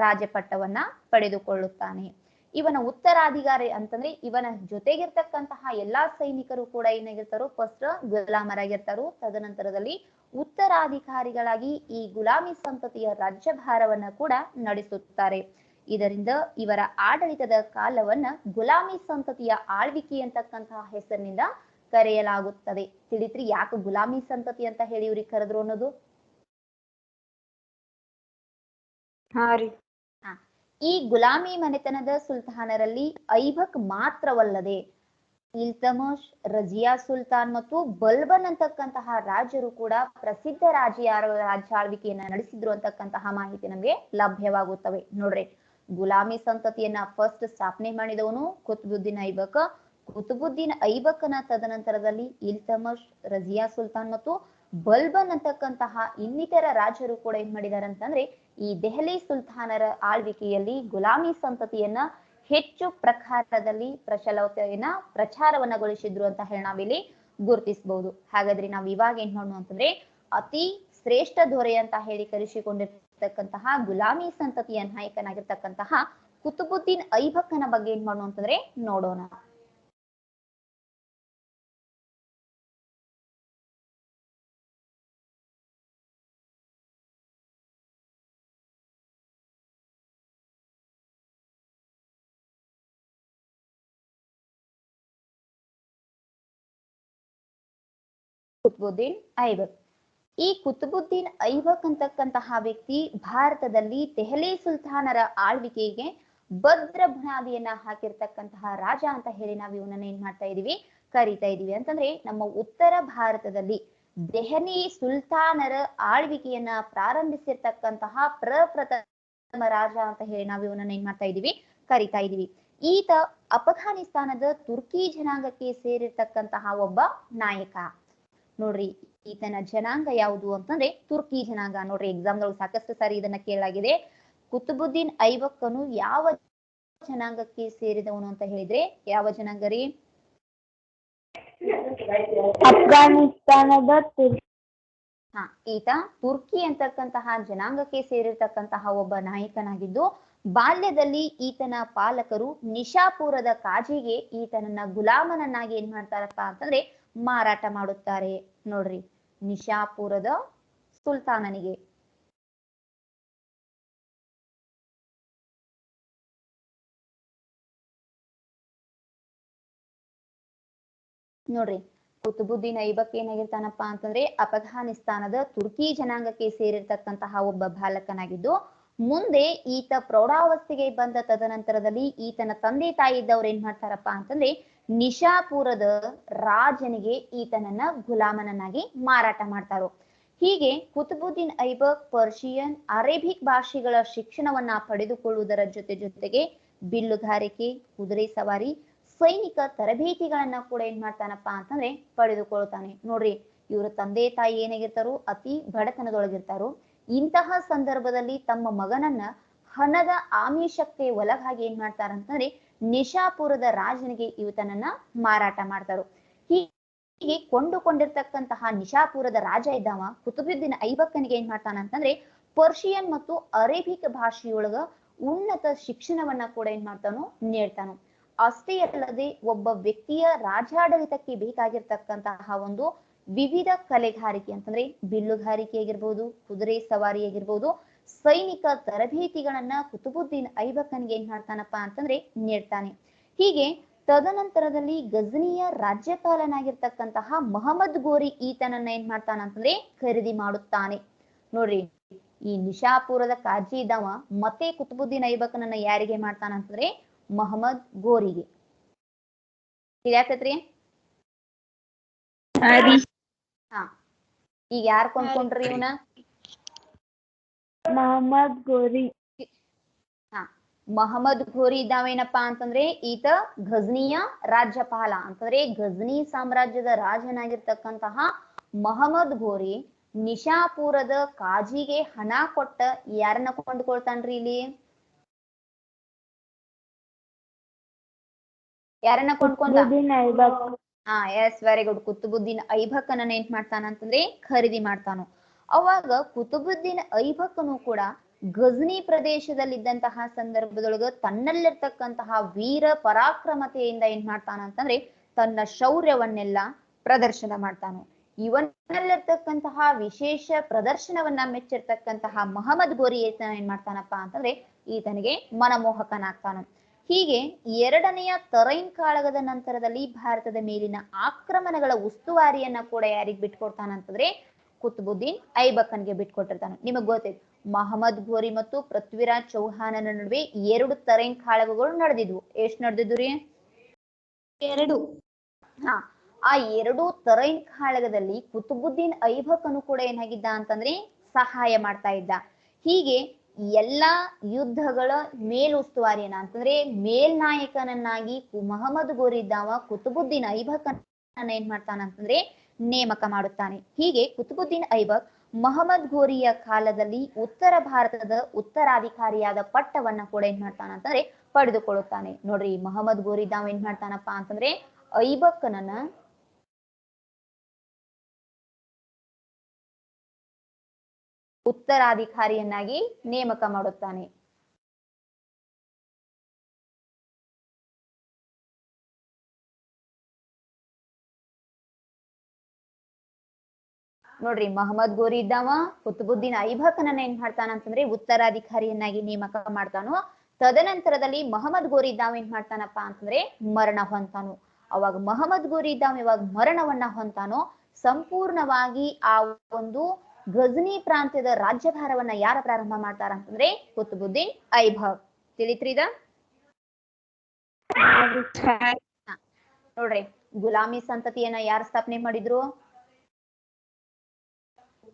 ರಾಜಪಟ್ಟವನ್ನ ಪಡೆದುಕೊಳ್ಳುತ್ತಾನೆ. ಇವನ ಉತ್ತರಾಧಿಕಾರಿ ಅಂತಂದ್ರೆ ಇವನ ಜೊತೆಗಿರ್ತಕ್ಕಂತಹ ಎಲ್ಲಾ ಸೈನಿಕರು ಕೂಡ ಏನಾಗಿರ್ತಾರೋ ಫಸ್ಟ್ ಗುಲಾಮರಾಗಿರ್ತಾರೋ, ತದನಂತರದಲ್ಲಿ ಉತ್ತರಾಧಿಕಾರಿಗಳಾಗಿ ಈ ಗುಲಾಮಿ ಸಂತತಿಯ ರಾಜ್ಯಭಾರವನ್ನ ಕೂಡ ನಡೆಸುತ್ತಾರೆ. ಇದರಿಂದ ಇವರ ಆಡಳಿತದ ಕಾಲವನ್ನ ಗುಲಾಮಿ ಸಂತತಿಯ ಆಳ್ವಿಕೆ ಅಂತಕ್ಕಂತಹ ಹೆಸರಿನಿಂದ ಕರೆಯಲಾಗುತ್ತದೆ. ತಿಳಿತ್ರಿ ಯಾಕೆ ಗುಲಾಮಿ ಸಂತತಿ ಅಂತ ಹೇಳಿ ಇವ್ರಿಗೆ ಕರೆದ್ರು ಅನ್ನೋದು? ಈ ಗುಲಾಮಿ ಮನೆತನದ ಸುಲ್ತಾನರಲ್ಲಿ ಐಬಕ್ ಮಾತ್ರವಲ್ಲದೆ ಇಲ್ತಮಶ್, ರಜಿಯಾ ಸುಲ್ತಾನ್ ಮತ್ತು ಬಲ್ಬನ್ ಅಂತಕ್ಕಂತಹ ರಾಜರು ಕೂಡ ಪ್ರಸಿದ್ಧ ರಾಜ್ಯಾಳ್ವಿಕೆಯನ್ನ ನಡೆಸಿದ್ರು ಅಂತಕ್ಕಂತಹ ಮಾಹಿತಿ ನಮಗೆ ಲಭ್ಯವಾಗುತ್ತವೆ. ನೋಡ್ರಿ, ಗುಲಾಮಿ ಸಂತತಿಯನ್ನ ಫಸ್ಟ್ ಸ್ಥಾಪನೆ ಮಾಡಿದವನು ಕುತುಬುದ್ದೀನ್ ಐಬಕ್. ಕುತುಬುದ್ದೀನ್ ಐಬಕ್ನ ತದನಂತರದಲ್ಲಿ ಇಲ್ತಮಶ್, ರಜಿಯಾ ಸುಲ್ತಾನ್ ಮತ್ತು ಬಲ್ಬನ್ ಅಂತಕ್ಕಂತಹ ಇನ್ನಿತರ ರಾಜರು ಕೂಡ ಏನ್ ಮಾಡಿದಾರೆ ಅಂತಂದ್ರೆ ಈ ದೆಹಲಿ ಸುಲ್ತಾನರ ಆಳ್ವಿಕೆಯಲ್ಲಿ ಗುಲಾಮಿ ಸಂತತಿಯನ್ನ ಹೆಚ್ಚು ಪ್ರಕಾರದಲ್ಲಿ ಪ್ರಚಾರವನ್ನಗೊಳಿಸಿದ್ರು ಅಂತ ಹೇಳಿ ನಾವಿಲ್ಲಿ ಗುರುತಿಸಬಹುದು. ಹಾಗಾದ್ರೆ ನಾವ್ ಇವಾಗ ಏನ್ ಮಾಡೋಣ ಅಂತಂದ್ರೆ ಅತಿ ಶ್ರೇಷ್ಠ ದೊರೆ ಅಂತ ಹೇಳಿ ಕರೆಸಿಕೊಂಡಿರ್ತಕ್ಕಂತಹ ಗುಲಾಮಿ ಸಂತತಿಯ ನಾಯಕನಾಗಿರ್ತಕ್ಕಂತಹ ಕುತುಬುದ್ದೀನ್ ಐಬಕ್ನ ಬಗ್ಗೆ ಏನ್ ಮಾಡೋಣ ಅಂತಂದ್ರೆ ನೋಡೋಣ. ಕುತುಬುದ್ದೀನ್ ಐಬಕ್. ಈ ಕುತುಬುದ್ದೀನ್ ಐಬಕ್ ಅಂತಕ್ಕಂತಹ ವ್ಯಕ್ತಿ ಭಾರತದಲ್ಲಿ ದೆಹಲಿ ಸುಲ್ತಾನರ ಆಳ್ವಿಕೆಗೆ ಭದ್ರ ಬುನಾದಿಯನ್ನ ಹಾಕಿರ್ತಕ್ಕಂತಹ ರಾಜ ಅಂತ ಹೇಳಿ ನಾವು ಇವನನ್ನ ಏನ್ ಮಾಡ್ತಾ ಇದೀವಿ? ಕರಿತಾ ಇದೀವಿ. ಅಂತಂದ್ರೆ ನಮ್ಮ ಉತ್ತರ ಭಾರತದಲ್ಲಿ ದೆಹಲಿ ಸುಲ್ತಾನರ ಆಳ್ವಿಕೆಯನ್ನ ಪ್ರಾರಂಭಿಸಿರ್ತಕ್ಕಂತಹ ಪ್ರಪ್ರಥಮ ರಾಜ ಅಂತ ಹೇಳಿ ನಾವು ಇವನನ್ನ ಏನ್ ಮಾಡ್ತಾ ಇದೀವಿ? ಕರಿತಾ ಇದೀವಿ. ಈತ ಅಫಘಾನಿಸ್ತಾನದ ತುರ್ಕಿ ಜನಾಂಗಕ್ಕೆ ಸೇರಿರ್ತಕ್ಕಂತಹ ಒಬ್ಬ ನಾಯಕ. ನೋಡ್ರಿ, ಈತನ ಜನಾಂಗ ಯಾವುದು ಅಂತಂದ್ರೆ ತುರ್ಕಿ ಜನಾಂಗ. ನೋಡ್ರಿ, ಎಕ್ಸಾಮ್ಗಳು ಸಾಕಷ್ಟು ಸಾರಿ ಇದನ್ನ ಕೇಳಲಾಗಿದೆ. ಕುತುಬುದ್ದೀನ್ ಐಬಕ್ಕನು ಯಾವ ಜನಾಂಗಕ್ಕೆ ಸೇರಿದವನು ಅಂತ ಹೇಳಿದ್ರೆ ಯಾವ ಜನಾಂಗ ರೀ? ಅಫ್ಘಾನಿಸ್ತಾನದ ಈತ ತುರ್ಕಿ ಅಂತಕ್ಕಂತಹ ಜನಾಂಗಕ್ಕೆ ಸೇರಿರ್ತಕ್ಕಂತಹ ಒಬ್ಬ ನಾಯಕನಾಗಿದ್ದು ಬಾಲ್ಯದಲ್ಲಿ ಈತನ ಪಾಲಕರು ನಿಶಾಪುರದ ಕಾಜಿಗೆ ಈತನನ್ನ ಗುಲಾಮನನ್ನಾಗಿ ಏನ್ ಮಾಡ್ತಾರಪ್ಪ ಅಂತಂದ್ರೆ ಮಾರಾಟ ಮಾಡುತ್ತಾರೆ. ನೋಡ್ರಿ, ನಿಶಾಪುರದ ಸುಲ್ತಾನನಿಗೆ. ನೋಡ್ರಿ, ಕುತುಬುದ್ದೀನ್ ಐಬಕ್ ಏನಾಗಿರ್ತಾನಪ್ಪ ಅಂತಂದ್ರೆ ಅಫಘಾನಿಸ್ತಾನದ ತುರ್ಕಿ ಜನಾಂಗಕ್ಕೆ ಸೇರಿರ್ತಕ್ಕಂತಹ ಒಬ್ಬ ಬಾಲಕನಾಗಿದ್ದು ಮುಂದೆ ಈತ ಪ್ರೌಢಾವಸ್ಥೆಗೆ ಬಂದ ತದನಂತರದಲ್ಲಿ ಈತನ ತಂದೆ ತಾಯಿ ಇದ್ದವ್ರು ಏನ್ ಮಾಡ್ತಾರಪ್ಪ ಅಂತಂದ್ರೆ ನಿಶಾಪುರದ ರಾಜನಿಗೆ ಈತನನ್ನ ಗುಲಾಮನನ್ನಾಗಿ ಮಾರಾಟ ಮಾಡ್ತಾರೋ. ಹೀಗೆ ಕುತುಬುದ್ದೀನ್ ಐಬಕ್ ಪರ್ಷಿಯನ್, ಅರೇಬಿಕ್ ಭಾಷೆಗಳ ಶಿಕ್ಷಣವನ್ನ ಪಡೆದುಕೊಳ್ಳುವುದರ ಜೊತೆಗೆ ಬಿಲ್ಲುಗಾರಿಕೆ, ಕುದುರೆ ಸವಾರಿ, ಸೈನಿಕ ತರಬೇತಿಗಳನ್ನ ಕೂಡ ಏನ್ ಮಾಡ್ತಾನಪ್ಪ ಅಂತಂದ್ರೆ ಪಡೆದುಕೊಳ್ತಾನೆ. ನೋಡ್ರಿ, ಇವರ ತಂದೆ ತಾಯಿ ಏನಾಗಿರ್ತಾರೋ ಅತಿ ಬಡತನದೊಳಗಿರ್ತಾರೋ. ಇಂತಹ ಸಂದರ್ಭದಲ್ಲಿ ತಮ್ಮ ಮಗನನ್ನ ಹಣದ ಆಮಿಷಕ್ಕೆ ಒಳಗಾಗಿ ಏನ್ ಮಾಡ್ತಾರಂತಂದ್ರೆ ನಿಶಾಪುರದ ರಾಜನಿಗೆ ಈತನನ್ನ ಮಾರಾಟ ಮಾಡ್ತಾರು. ಹೀಗೆ ಕೊಂಡುಕೊಂಡಿರ್ತಕ್ಕಂತಹ ನಿಶಾಪುರದ ರಾಜ ಇದ್ದಾವ ಕುತುಬುದ್ದೀನ್ ಐಬಕ್ಕನಿಗೆ ಏನ್ ಮಾಡ್ತಾನ ಅಂತಂದ್ರೆ ಪರ್ಷಿಯನ್ ಮತ್ತು ಅರೇಬಿಕ್ ಭಾಷೆಯೊಳಗ ಉನ್ನತ ಶಿಕ್ಷಣವನ್ನ ಕೂಡ ಏನ್ ಮಾಡ್ತಾನೋ ನೀಡ್ತಾನು. ಅಷ್ಟೇ ಅಲ್ಲದೆ ಒಬ್ಬ ವ್ಯಕ್ತಿಯ ರಾಜಾಡಳಿತಕ್ಕೆ ಬೇಕಾಗಿರ್ತಕ್ಕಂತಹ ಒಂದು ವಿವಿಧ ಕಲೆಗಾರಿಕೆ ಅಂತಂದ್ರೆ ಬಿಲ್ಲುಗಾರಿಕೆ ಆಗಿರ್ಬೋದು, ಕುದುರೆ ಸವಾರಿ ಆಗಿರ್ಬೋದು, ಸೈನಿಕ ತರಬೇತಿಗಳನ್ನ ಕುತುಬುದ್ದೀನ್ ಐಬಕ್ಕನಿಗೆ ಏನ್ ಮಾಡ್ತಾನಪ್ಪ ಅಂತಂದ್ರೆ ನೀಡ್ತಾನೆ. ಹೀಗೆ ತದನಂತರದಲ್ಲಿ ಗಜನಿಯ ರಾಜ್ಯಪಾಲನಾಗಿರ್ತಕ್ಕಂತಹ ಮಹಮ್ಮದ್ ಗೋರಿ ಈತನನ್ನ ಏನ್ ಮಾಡ್ತಾನ ಅಂತಂದ್ರೆ ಖರೀದಿ ಮಾಡುತ್ತಾನೆ. ನೋಡ್ರಿ, ಈ ನಿಶಾಪುರದ ಕಾಜಿ ಇದ್ದಾವ ಮತ್ತೆ ಕುತುಬುದ್ದೀನ್ ಐಬಕ್ಕನನ್ನ ಯಾರಿಗೆ ಮಾಡ್ತಾನ ಅಂತಂದ್ರೆ ಮಹಮ್ಮದ್ ಗೋರಿಗೆ. ತಿಳಿಯಾಕತ್ರಿ? ಹಾ, ಈಗ ಯಾರ್ ಕೊಂಡ್ಕೊಂಡ್ರಿ ಇವನ? ಮೊಹಮ್ಮದ್ ಗೋರಿ. ಹಾ, ಮಹಮ್ಮದ್ ಗೋರಿ ಇದ್ದಾವೇನಪ್ಪಾ ಅಂತಂದ್ರೆ ಈತ ಘಜ್ನಿಯ ರಾಜ್ಯಪಾಲ ಅಂತಂದ್ರೆ ಘಜ್ನಿ ಸಾಮ್ರಾಜ್ಯದ ರಾಜನಾಗಿರ್ತಕ್ಕಂತಹ ಮಹಮ್ಮದ್ ಗೋರಿ ನಿಶಾಪುರದ ಕಾಜಿಗೆ ಹಣ ಕೊಟ್ಟ ಯಾರನ್ನ ಕೊಂಡ್ಕೊಳ್ತಾನ್ರಿ ಇಲ್ಲಿ? ಯಾರನ್ನ ಕೊಂಡ್ಕೊಂಡ? ಹಾ, ಎಸ್, ವೆರಿ ಗುಡ್. ಕುತುಬುದ್ದೀನ್ ಐಬಕ್ಕನನ್ನ ಏನ್ ಮಾಡ್ತಾನ ಅಂತಂದ್ರೆ ಖರೀದಿ ಮಾಡ್ತಾನು. ಅವಾಗ ಕುತುಬುದ್ದೀನ್ ಐಬಕ್ಕನು ಕೂಡ ಗಜ್ನಿ ಪ್ರದೇಶದಲ್ಲಿದ್ದಂತಹ ಸಂದರ್ಭದೊಳಗ ತನ್ನಲ್ಲಿರ್ತಕ್ಕಂತಹ ವೀರ ಪರಾಕ್ರಮತೆಯಿಂದ ಏನ್ ಮಾಡ್ತಾನ ಅಂತಂದ್ರೆ ತನ್ನ ಶೌರ್ಯವನ್ನೆಲ್ಲ ಪ್ರದರ್ಶನ ಮಾಡ್ತಾನು. ಇವನಲ್ಲಿರ್ತಕ್ಕಂತಹ ವಿಶೇಷ ಪ್ರದರ್ಶನವನ್ನ ಮೆಚ್ಚಿರ್ತಕ್ಕಂತಹ ಮಹಮ್ಮದ್ ಗೋರಿ ಏನ್ ಮಾಡ್ತಾನಪ್ಪ ಅಂತಂದ್ರೆ ಈತನಿಗೆ ಮನಮೋಹಕನಾಗ್ತಾನು. ಹೀಗೆ ಎರಡನೆಯ ತರೈನ್ ಕಾಳಗದ ನಂತರದಲ್ಲಿ ಭಾರತದ ಮೇಲಿನ ಆಕ್ರಮಣಗಳ ಉಸ್ತುವಾರಿಯನ್ನ ಕೂಡ ಯಾರಿಗ್ ಬಿಟ್ಕೊಡ್ತಾನಂತಂದ್ರೆ ಕುತುಬುದ್ದೀನ್ ಐಬಕ್ಕನ್ಗೆ ಬಿಟ್ಕೊಟ್ಟಿರ್ತಾನೆ. ನಿಮಗ್ ಗೊತ್ತೈತಿ, ಮಹಮ್ಮದ್ ಗೋರಿ ಮತ್ತು ಪೃಥ್ವಿರಾಜ್ ಚೌಹಾನನ ನಡುವೆ 2 ತರೈನ್ ಕಾಳಗಗಳು ನಡೆದಿದ್ವು. ಎಷ್ಟ್ ನಡೆದಿದ್ವು ರೀ? 2. ಹಾ, ಆ 2 ತರೈನ್ ಕಾಳಗದಲ್ಲಿ ಕುತುಬುದ್ದೀನ್ ಐಬಕ್ಕನು ಕೂಡ ಏನಾಗಿದ್ದ ಅಂತಂದ್ರೆ ಸಹಾಯ ಮಾಡ್ತಾ ಇದ್ದ. ಹೀಗೆ ಎಲ್ಲಾ ಯುದ್ಧಗಳ ಮೇಲುಸ್ತುವಾರಿಯನ್ನ ಅಂತಂದ್ರೆ ಮೇಲ್ನಾಯಕನನ್ನಾಗಿ ಮಹಮ್ಮದ್ ಗೋರಿ ಇದ್ದಾವ ಕುತುಬುದ್ದೀನ್ ಐಬಕ್ಕನ್ನ ಏನ್ ಮಾಡ್ತಾನ ಅಂತಂದ್ರೆ ನೇಮಕ ಮಾಡುತ್ತಾನೆ. ಹೀಗೆ ಕುತುಬುದ್ದೀನ್ ಐಬಕ್ ಮಹಮ್ಮದ್ ಗೋರಿಯ ಕಾಲದಲ್ಲಿ ಉತ್ತರ ಭಾರತದ ಉತ್ತರಾಧಿಕಾರಿಯಾದ ಪಟ್ಟವನ್ನ ಕೂಡ ಏನ್ ಮಾಡ್ತಾನ ಅಂತಂದ್ರೆ ಪಡೆದುಕೊಳ್ಳುತ್ತಾನೆ. ನೋಡ್ರಿ, ಮಹಮ್ಮದ್ ಗೋರಿ ಇದ್ದಾವ ಏನ್ ಮಾಡ್ತಾನಪ್ಪ ಅಂತಂದ್ರೆ ಐಬಕ್ಕನನ್ನ ಉತ್ತರಾಧಿಕಾರಿಯನ್ನಾಗಿ ನೇಮಕ ಮಾಡುತ್ತಾನೆ. ನೋಡ್ರಿ, ಮಹಮ್ಮದ್ ಗೋರಿ ಇದ್ದಾವ ಕುತುಬುದ್ದೀನ್ ಐಬಕ್ಕನನ್ನ ಏನ್ ಮಾಡ್ತಾನ ಅಂತಂದ್ರೆ ಉತ್ತರಾಧಿಕಾರಿಯನ್ನಾಗಿ ನೇಮಕ ಮಾಡ್ತಾನು. ತದನಂತರದಲ್ಲಿ ಮಹಮ್ಮದ್ ಗೋರಿ ಇದ್ದಾವ ಏನ್ ಮಾಡ್ತಾನಪ್ಪ ಅಂತಂದ್ರೆ ಮರಣ ಹೊಂತಾನು. ಅವಾಗ ಮಹಮ್ಮದ್ ಗೋರಿ ಇದ್ದಾವ ಇವಾಗ ಮರಣವನ್ನ ಹೊಂತಾನೋ ಸಂಪೂರ್ಣವಾಗಿ ಆ ಒಂದು ಗಜ್ನಿ ಪ್ರಾಂತ್ಯದ ರಾಜ್ಯಭಾರವನ್ನ ಯಾರ ಪ್ರಾರಂಭ ಮಾಡ್ತಾರ ಅಂತಂದ್ರೆ ಕುತುಬುದ್ದೀನ್ ಐಬಕ್. ತಿಳಿತ್ರಿ ಇದ? ನೋಡ್ರಿ, ಗುಲಾಮಿ ಸಂತತಿಯನ್ನ ಯಾರು ಸ್ಥಾಪನೆ ಮಾಡಿದ್ರು?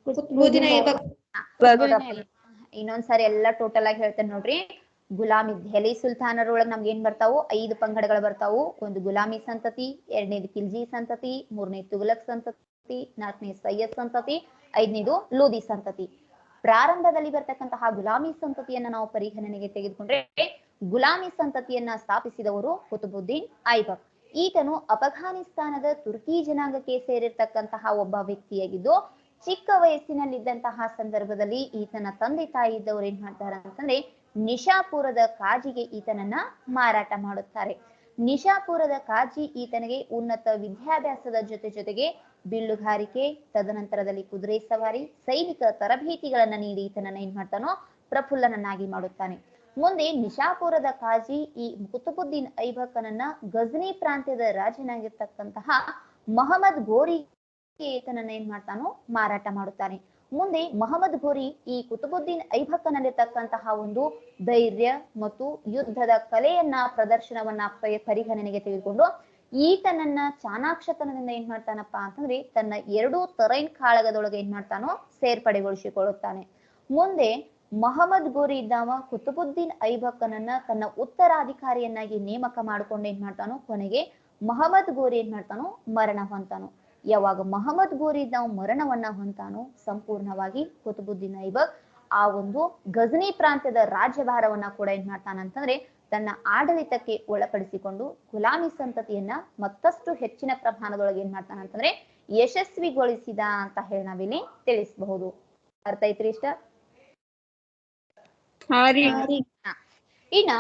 ಕುತುಬುದ್ದೀನ್ ಐಬಕ್. ಇನ್ನೊಂದ್ಸರಿ ಎಲ್ಲಾ ಟೋಟಲ್ ಆಗಿ ಹೇಳ್ತೇನೆ ನೋಡ್ರಿ. ಗುಲಾಮಿ ದೆಹಲಿ ಸುಲ್ತಾನರೊಳಗೆ ನಮ್ಗೆ ಏನ್ ಬರ್ತಾವು? 5 ಪಂಗಡಗಳು ಬರ್ತಾವು. ಒಂದು ಗುಲಾಮಿ ಸಂತತಿ, 2ನೇದು ಖಿಲ್ಜಿ ಸಂತತಿ, 3ನೇ ತುಘಲಕ್ ಸಂತತಿ, 4ನೇ ಸೈಯದ್ ಸಂತತಿ, 5ನೇದು ಲೋಧಿ ಸಂತತಿ. ಪ್ರಾರಂಭದಲ್ಲಿ ಬರ್ತಕ್ಕಂತಹ ಗುಲಾಮಿ ಸಂತತಿಯನ್ನ ನಾವು ಪರಿಗಣನೆಗೆ ತೆಗೆದುಕೊಂಡ್ರೆ ಗುಲಾಮಿ ಸಂತತಿಯನ್ನ ಸ್ಥಾಪಿಸಿದವರು ಕುತುಬುದ್ದೀನ್ ಐಬಕ್. ಈತನು ಅಫಘಾನಿಸ್ತಾನದ ತುರ್ಕಿ ಜನಾಂಗಕ್ಕೆ ಸೇರಿರ್ತಕ್ಕಂತಹ ಒಬ್ಬ ವ್ಯಕ್ತಿಯಾಗಿದ್ದು ಚಿಕ್ಕ ವಯಸ್ಸಿನಲ್ಲಿದ್ದಂತಹ ಸಂದರ್ಭದಲ್ಲಿ ಈತನ ತಂದೆ ತಾಯಿ ಇದ್ದವರು ಏನ್ ಮಾಡ್ತಾರೆ ಅಂತಂದ್ರೆ ನಿಶಾಪುರದ ಕಾಜಿಗೆ ಈತನನ್ನ ಮಾರಾಟ ಮಾಡುತ್ತಾರೆ. ನಿಶಾಪುರದ ಕಾಜಿ ಈತನಿಗೆ ಉನ್ನತ ವಿದ್ಯಾಭ್ಯಾಸದ ಜೊತೆಗೆ ಬಿಲ್ಲುಗಾರಿಕೆ, ತದನಂತರದಲ್ಲಿ ಕುದುರೆ ಸವಾರಿ, ಸೈನಿಕ ತರಬೇತಿಗಳನ್ನ ನೀಡಿ ಈತನನ್ನ ಏನ್ ಮಾಡ್ತಾನೋ ಪ್ರಫುಲ್ಲನನ್ನಾಗಿ ಮಾಡುತ್ತಾನೆ. ಮುಂದೆ ನಿಶಾಪುರದ ಕಾಜಿ ಈ ಕುತುಬುದ್ದೀನ್ ಐಬಕ್ಕನನ್ನ ಗಜ್ನಿ ಪ್ರಾಂತ್ಯದ ರಾಜನಾಗಿರ್ತಕ್ಕಂತಹ ಮಹಮ್ಮದ್ ಗೋರಿ ಈತನನ್ನ ಏನ್ ಮಾಡ್ತಾನೋ ಮಾರಾಟ ಮಾಡುತ್ತಾನೆ. ಮುಂದೆ ಮಹಮ್ಮದ್ ಗೋರಿ ಈ ಕುತುಬುದ್ದೀನ್ ಐಬಕ್ಕನಲ್ಲಿರ್ತಕ್ಕಂತಹ ಒಂದು ಧೈರ್ಯ ಮತ್ತು ಯುದ್ಧದ ಕಲೆಯನ್ನ ಪ್ರದರ್ಶನವನ್ನ ಪರಿಗಣನೆಗೆ ತೆಗೆದುಕೊಂಡು ಈತನನ್ನ ಚಾಣಾಕ್ಷತನದಿಂದ ಏನ್ ಮಾಡ್ತಾನಪ್ಪ ಅಂತಂದ್ರೆ ತನ್ನ 2 ತರೈನ್ ಕಾಳಗದೊಳಗೆ ಏನ್ ಮಾಡ್ತಾನೋ ಸೇರ್ಪಡೆಗೊಳಿಸಿಕೊಳ್ಳುತ್ತಾನೆ. ಮುಂದೆ ಮಹಮ್ಮದ್ ಗೋರಿ ಇದ್ದಾವ ಕುತುಬುದ್ದೀನ್ ಐಬಕ್ಕನನ್ನ ತನ್ನ ಉತ್ತರಾಧಿಕಾರಿಯನ್ನಾಗಿ ನೇಮಕ ಮಾಡಿಕೊಂಡು ಏನ್ ಮಾಡ್ತಾನೋ ಕೊನೆಗೆ ಮಹಮ್ಮದ್ ಗೋರಿ ಏನ್ ಮಾಡ್ತಾನೋ ಮರಣ ಹೊಂತಾನು. ಯಾವಾಗ ಮಹಮ್ಮದ್ ಗೋರಿ ಇದ್ದಾವ ಮರಣವನ್ನ ಹೊಂತಾನೋ ಸಂಪೂರ್ಣವಾಗಿ ಕುತುಬುದ್ದೀನ್ ಐಬಕ್ ಆ ಒಂದು ಗಜ್ನಿ ಪ್ರಾಂತ್ಯದ ರಾಜ್ಯಭಾರವನ್ನ ಕೂಡ ಏನ್ ಮಾಡ್ತಾನಂತಂದ್ರೆ ತನ್ನ ಆಡಳಿತಕ್ಕೆ ಒಳಪಡಿಸಿಕೊಂಡು ಗುಲಾಮಿ ಸಂತತಿಯನ್ನ ಮತ್ತಷ್ಟು ಹೆಚ್ಚಿನ ಪ್ರಮಾಣದೊಳಗೆ ಏನ್ ಮಾಡ್ತಾನ ಅಂತಂದ್ರೆ ಯಶಸ್ವಿಗೊಳಿಸಿದ ಅಂತ ಹೇಳಿ ನಾವಿಲ್ಲಿ ತಿಳಿಸಬಹುದು. ಅರ್ಥ ಐತ್ರಿ ಇಷ್ಟ? ಇನ್ನ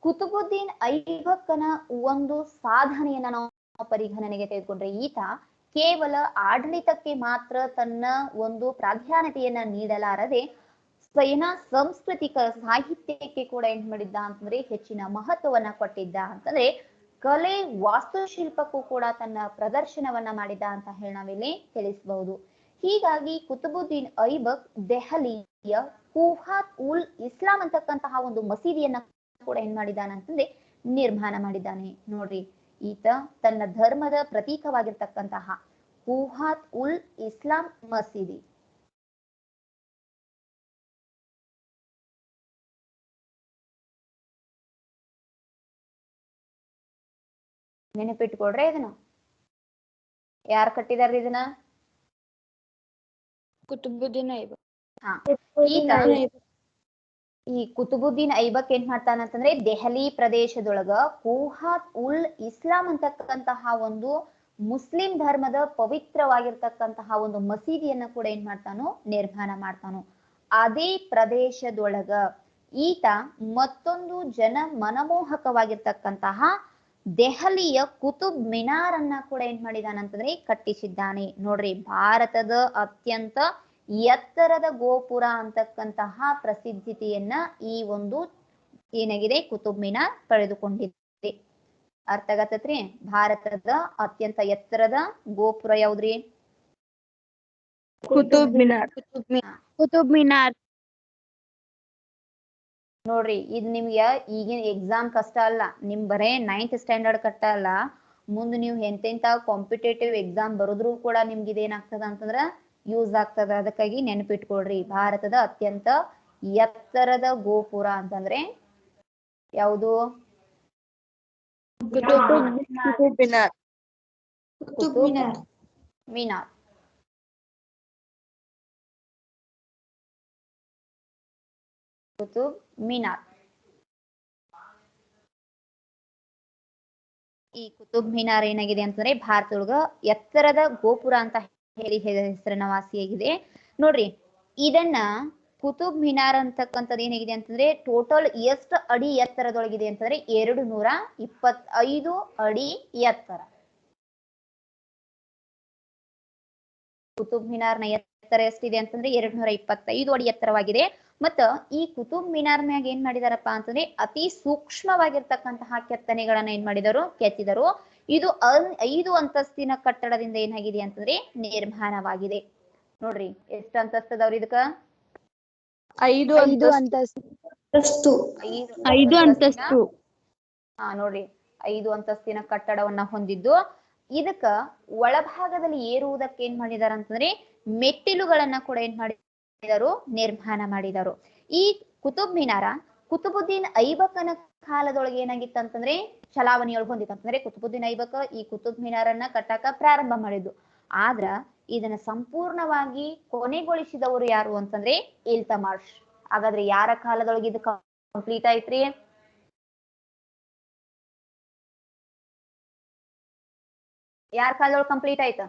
ಕುತುಬುದ್ದೀನ್ ಐಬಕನ ಒಂದು ಸಾಧನೆಯನ್ನ ನಾವು ಪರಿಗಣನೆಗೆ ತೆಗೆದುಕೊಂಡ್ರೆ ಈತ ಕೇವಲ ಆಡಳಿತಕ್ಕೆ ಮಾತ್ರ ತನ್ನ ಒಂದು ಪ್ರಾಧಾನ್ಯತೆಯನ್ನ ನೀಡಲಾರದೆ ಸಾಂಸ್ಕೃತಿಕ ಸಾಹಿತ್ಯಕ್ಕೆ ಕೂಡ ಏನ್ ಮಾಡಿದ್ದ ಅಂತಂದ್ರೆ ಹೆಚ್ಚಿನ ಮಹತ್ವವನ್ನ ಕೊಟ್ಟಿದ್ದ. ಅಂತಂದ್ರೆ ಕಲೆ ವಾಸ್ತುಶಿಲ್ಪಕ್ಕೂ ಕೂಡ ತನ್ನ ಪ್ರದರ್ಶನವನ್ನ ಮಾಡಿದ್ದ ಅಂತ ಹೇಳಿ ನಾವಿಲ್ಲಿ ತಿಳಿಸಬಹುದು. ಹೀಗಾಗಿ ಕುತುಬುದ್ದೀನ್ ಐಬಕ್ ದೆಹಲಿಯ ಕುಹಾತ್ ಉಲ್ ಇಸ್ಲಾಂ ಅಂತಕ್ಕಂತಹ ಒಂದು ಮಸೀದಿಯನ್ನ ಕೂಡ ಏನ್ ಮಾಡಿದ್ದಾನೆ ಅಂತಂದ್ರೆ ನಿರ್ಮಾಣ ಮಾಡಿದ್ದಾನೆ. ನೋಡ್ರಿ, ಈತ ತನ್ನ ಧರ್ಮದ ಪ್ರತೀಕವಾಗಿರ್ತಕ್ಕಂತಹ ಕುಹಾತ್ ಉಲ್ ಇಸ್ಲಾಂ ಮಸೀದಿ ನೆನಪಿಟ್ಕೊಡ್ರೆ ಇದನ್ನ ಯಾರು ಕಟ್ಟಿದಾರ್ರಿ ಇದನ್ನ? ಕುತುಬುದ್ದೀನ್ ಐಬಕ್. ಈ ಕುತುಬುದ್ದೀನ್ ಐಬಕ್ ಏನ್ ಮಾಡ್ತಾನಂತಂದ್ರೆ ದೆಹಲಿ ಪ್ರದೇಶದೊಳಗ ಕುಹಾತ್ ಉಲ್ ಇಸ್ಲಾಂ ಅಂತಕ್ಕಂತಹ ಒಂದು ಮುಸ್ಲಿಂ ಧರ್ಮದ ಪವಿತ್ರವಾಗಿರ್ತಕ್ಕಂತಹ ಒಂದು ಮಸೀದಿಯನ್ನ ಕೂಡ ಏನ್ ಮಾಡ್ತಾನೋ ನಿರ್ಮಾಣ ಮಾಡ್ತಾನೋ. ಅದೇ ಪ್ರದೇಶದೊಳಗ ಈತ ಮತ್ತೊಂದು ಜನ ಮನಮೋಹಕವಾಗಿರ್ತಕ್ಕಂತಹ ದೆಹಲಿಯ ಕುತುಬ್ ಮಿನಾರನ್ನ ಕೂಡ ಏನ್ ಮಾಡಿದಾನಂತಂದ್ರೆ ಕಟ್ಟಿಸಿದ್ದಾನೆ. ನೋಡ್ರಿ, ಭಾರತದ ಅತ್ಯಂತ ಎತ್ತರದ ಗೋಪುರ ಅಂತಕ್ಕಂತಹ ಪ್ರಸಿದ್ಧತೆಯನ್ನ ಈ ಒಂದು ಏನಾಗಿದೆ ಕುತುಬ್ ಮಿನಾರ್ ಪಡೆದುಕೊಂಡಿದೆ. ಅರ್ಥ ಆಗತ್ತೈತ್ರಿ? ಭಾರತದ ಅತ್ಯಂತ ಎತ್ತರದ ಗೋಪುರ ಯಾವ್ದ್ರಿ? ಕುತುಬ್ ಮಿನಾರ್. ಕುತುಬ್ ಮಿನಾರ್ ನೋಡ್ರಿ, ಇದು ನಿಮ್ಗೆ ಈಗಿನ ಎಕ್ಸಾಮ್ ಕಷ್ಟ ಅಲ್ಲ, ನಿಮ್ ಬರೇ 9th ಸ್ಟ್ಯಾಂಡರ್ಡ್ ಕಷ್ಟ ಅಲ್ಲ, ಮುಂದ್ ನೀವು ಎಂತೆಂತ ಕಾಂಪಿಟೇಟಿವ್ ಎಕ್ಸಾಮ್ ಬರೋದ್ರೂ ಕೂಡ ನಿಮ್ಗೆ ಇದೇನಾಗ್ತದ ಅಂತಂದ್ರ ಯೂಸ್ ಆಗ್ತದ. ಅದಕ್ಕಾಗಿ ನೆನಪಿಟ್ಕೊಳ್ರಿ, ಭಾರತದ ಅತ್ಯಂತ ಎತ್ತರದ ಗೋಪುರ ಅಂತಂದ್ರೆ ಯಾವುದು? ಕುತುಬ್ ಮಿನಾರ್. ಮಿನಾರ್. ಕುತುಬ್ ಮಿನಾರ್. ಈ ಕುತುಬ್ ಮಿನಾರ್ ಏನಾಗಿದೆ ಅಂತಂದ್ರೆ ಭಾರತದೊಳಗ ಎತ್ತರದ ಗೋಪುರ ಅಂತ ಹೇಳಿ ಹೆಸರಿನವಾಸಿಯಾಗಿದೆ. ನೋಡ್ರಿ, ಇದನ್ನ ಕುತುಬ್ ಮಿನಾರ್ ಅಂತಕ್ಕಂಥದ್ದು ಏನಾಗಿದೆ ಅಂತಂದ್ರೆ ಟೋಟಲ್ ಎಷ್ಟು ಅಡಿ ಎತ್ತರದೊಳಗಿದೆ ಅಂತಂದ್ರೆ 225 ಅಡಿ ಎತ್ತರ. ಕುತುಬ್ ಮಿನಾರ್ನ ಎತ್ತರ ಎಷ್ಟಿದೆ ಅಂತಂದ್ರೆ 225 ಅಡಿ ಎತ್ತರವಾಗಿದೆ. ಮತ್ತ ಈ ಕುತುಬ್ ಮಿನಾರ್ ಮ್ಯಾಗ ಏನ್ ಮಾಡಿದಾರಪ್ಪ ಅಂತಂದ್ರೆ ಅತಿ ಸೂಕ್ಷ್ಮವಾಗಿರ್ತಕ್ಕಂತಹ ಕೆತ್ತನೆಗಳನ್ನ ಏನ್ ಮಾಡಿದರು, ಕೆತ್ತಿದರು. ಇದು 5 ಅಂತಸ್ತಿನ ಕಟ್ಟಡದಿಂದ ಏನಾಗಿದೆ ಅಂತಂದ್ರೆ ನಿರ್ಮಾಣವಾಗಿದೆ. ನೋಡ್ರಿ, ಎಷ್ಟು ಅಂತಸ್ತದವ್ರಿ ಇದಕ್ಕ? 5 ಅಂತಸ್ತು. ನೋಡ್ರಿ, 5 ಅಂತಸ್ತಿನ ಕಟ್ಟಡವನ್ನ ಹೊಂದಿದ್ದು, ಇದಕ್ಕ ಒಳಭಾಗದಲ್ಲಿ ಏರುವುದಕ್ಕೆ ಏನ್ ಮಾಡಿದಾರ ಅಂತಂದ್ರೆ ಮೆಟ್ಟಿಲುಗಳನ್ನ ಕೂಡ ಏನ್ ಮಾಡಿದರು, ನಿರ್ಮಾಣ ಮಾಡಿದರು. ಈ ಕುತುಬ್ ಮಿನಾರ ಕುತುಬುದ್ದೀನ್ ಐಬಕನ ಕಾಲದೊಳಗೆ ಏನಾಗಿತ್ತು ಅಂತಂದ್ರೆ ಚಲಾವಣೆಯೊಳಗೆ ಹೊಂದಿತ್ತು. ಅಂತಂದ್ರೆ ಕುತುಬುದ್ದೀನ್ ಐಬಕ ಈ ಕುತುಬ್ ಮಿನಾರನ್ನ ಕಟ್ಟಾಕ ಪ್ರಾರಂಭ ಮಾಡಿದ್ದು. ಆದ್ರ ಇದನ್ನ ಸಂಪೂರ್ಣವಾಗಿ ಕೊನೆಗೊಳಿಸಿದವರು ಯಾರು ಅಂತಂದ್ರೆ ಇಲ್ತಮಾಷ್. ಹಾಗಾದ್ರೆ ಯಾರ ಕಾಲದೊಳಗೆ ಇದು ಕಂಪ್ಲೀಟ್ ಆಯ್ತ್ರಿ? ಯಾರ ಕಾಲದೊಳಗೆ ಕಂಪ್ಲೀಟ್ ಆಯ್ತ?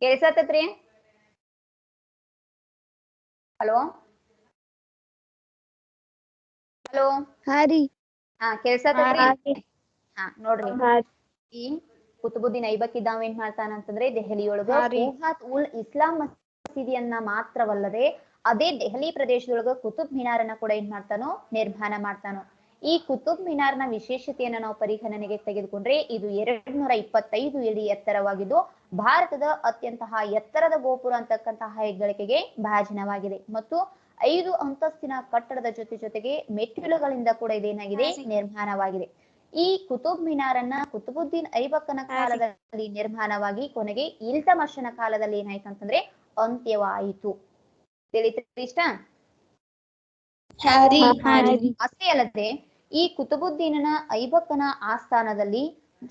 ಕೇಳಿಸತ್ತೈತ್ರಿ? ಹಲೋ ಹಲೋ ಕೇಳಿಸತ್ತೈತ್ರಿ? ನೋಡ್ರಿ, ಈ ಕುತುಬುದ್ದೀನ್ ಐಬಕ್ ಇದ್ದಾವ ಏನ್ ಮಾಡ್ತಾನಂತಂದ್ರೆ ದೆಹಲಿಯೊಳಗ ಕುಹಾತ್ ಉಲ್ ಇಸ್ಲಾಂ ಮಸೀದಿಯನ್ನ ಮಾತ್ರವಲ್ಲದೆ ಅದೇ ದೆಹಲಿ ಪ್ರದೇಶದೊಳಗ ಕುತುಬ್ ಮಿನಾರನ್ನ ಕೂಡ ಏನ್ ಮಾಡ್ತಾನೋ ನಿರ್ಮಾಣ ಮಾಡ್ತಾನೋ. ಈ ಕುತುಬ್ ಮಿನಾರ್ನ ವಿಶೇಷತೆಯನ್ನ ನಾವು ಪರಿಗಣನೆಗೆ ತೆಗೆದುಕೊಂಡ್ರೆ ಇದು 225 ಅಡಿ ಎತ್ತರವಾಗಿದ್ದು ಭಾರತದ ಅತ್ಯಂತ ಎತ್ತರದ ಗೋಪುರ ಅಂತಕ್ಕಂತಹ ಹೆಗ್ಗಳಿಕೆಗೆ ಭಾಜನವಾಗಿದೆ. ಮತ್ತು 5 ಅಂತಸ್ತಿನ ಕಟ್ಟಡದ ಜೊತೆಗೆ ಮೆಟ್ಟಿಲುಗಳಿಂದ ಕೂಡ ಇದೇನಾಗಿದೆ, ನಿರ್ಮಾಣವಾಗಿದೆ. ಈ ಕುತುಬ್ ಮಿನಾರನ್ನ ಕುತುಬುದ್ದೀನ್ ಐಬಕನ ಕಾಲದಲ್ಲಿ ನಿರ್ಮಾಣವಾಗಿ ಕೊನೆಗೆ ಇಲ್ತಮಷನ ಕಾಲದಲ್ಲಿ ಏನಾಯ್ತು ಅಂತಂದ್ರೆ ಅಂತ್ಯವಾಯಿತು. ತಿಳಿತ್ರಿ ಇಷ್ಟ? ಅಷ್ಟೇ ಅಲ್ಲದೆ ಈ ಕುತುಬುದ್ದೀನನ ಐಬಕನ ಆಸ್ಥಾನದಲ್ಲಿ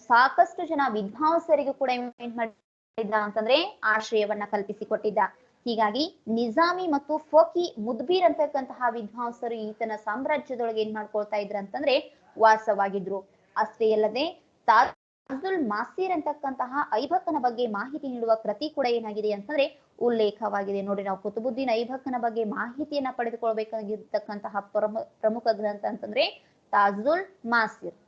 ಸಾಕಷ್ಟು ಜನ ವಿದ್ವಾಂಸರಿಗೂ ಕೂಡ ಏನ್ ಮಾಡಿದ್ದ ಅಂತಂದ್ರೆ ಆಶ್ರಯವನ್ನ ಕಲ್ಪಿಸಿಕೊಟ್ಟಿದ್ದ. ಹೀಗಾಗಿ ನಿಜಾಮಿ ಮತ್ತು ಫಕಿ ಮುದ್ಬೀರ್ ಅಂತಕ್ಕಂತಹ ವಿದ್ವಾಂಸರು ಈತನ ಸಾಮ್ರಾಜ್ಯದೊಳಗೆ ಏನ್ ಮಾಡ್ಕೊಳ್ತಾ ಇದ್ರ ಅಂತಂದ್ರೆ ವಾಸವಾಗಿದ್ರು. ಅಷ್ಟೇ ಅಲ್ಲದೆ ತಾಜುಲ್ ಮಾಸೀರ್ ಅಂತಕ್ಕಂತಹ ಐಬಕನ ಬಗ್ಗೆ ಮಾಹಿತಿ ನೀಡುವ ಕೃತಿ ಕೂಡ ಏನಾಗಿದೆ ಅಂತಂದ್ರೆ ಉಲ್ಲೇಖವಾಗಿದೆ. ನೋಡಿ, ನಾವು ಕುತುಬುದ್ದೀನ್ ಐಬಕನ ಬಗ್ಗೆ ಮಾಹಿತಿಯನ್ನ ಪಡೆದುಕೊಳ್ಬೇಕಾಗಿರ್ತಕ್ಕಂತಹ ಪ್ರಮುಖ ಗ್ರಂಥ ಅಂತಂದ್ರೆ ತಾಜುಲ್ ಮಾಸೀರ್.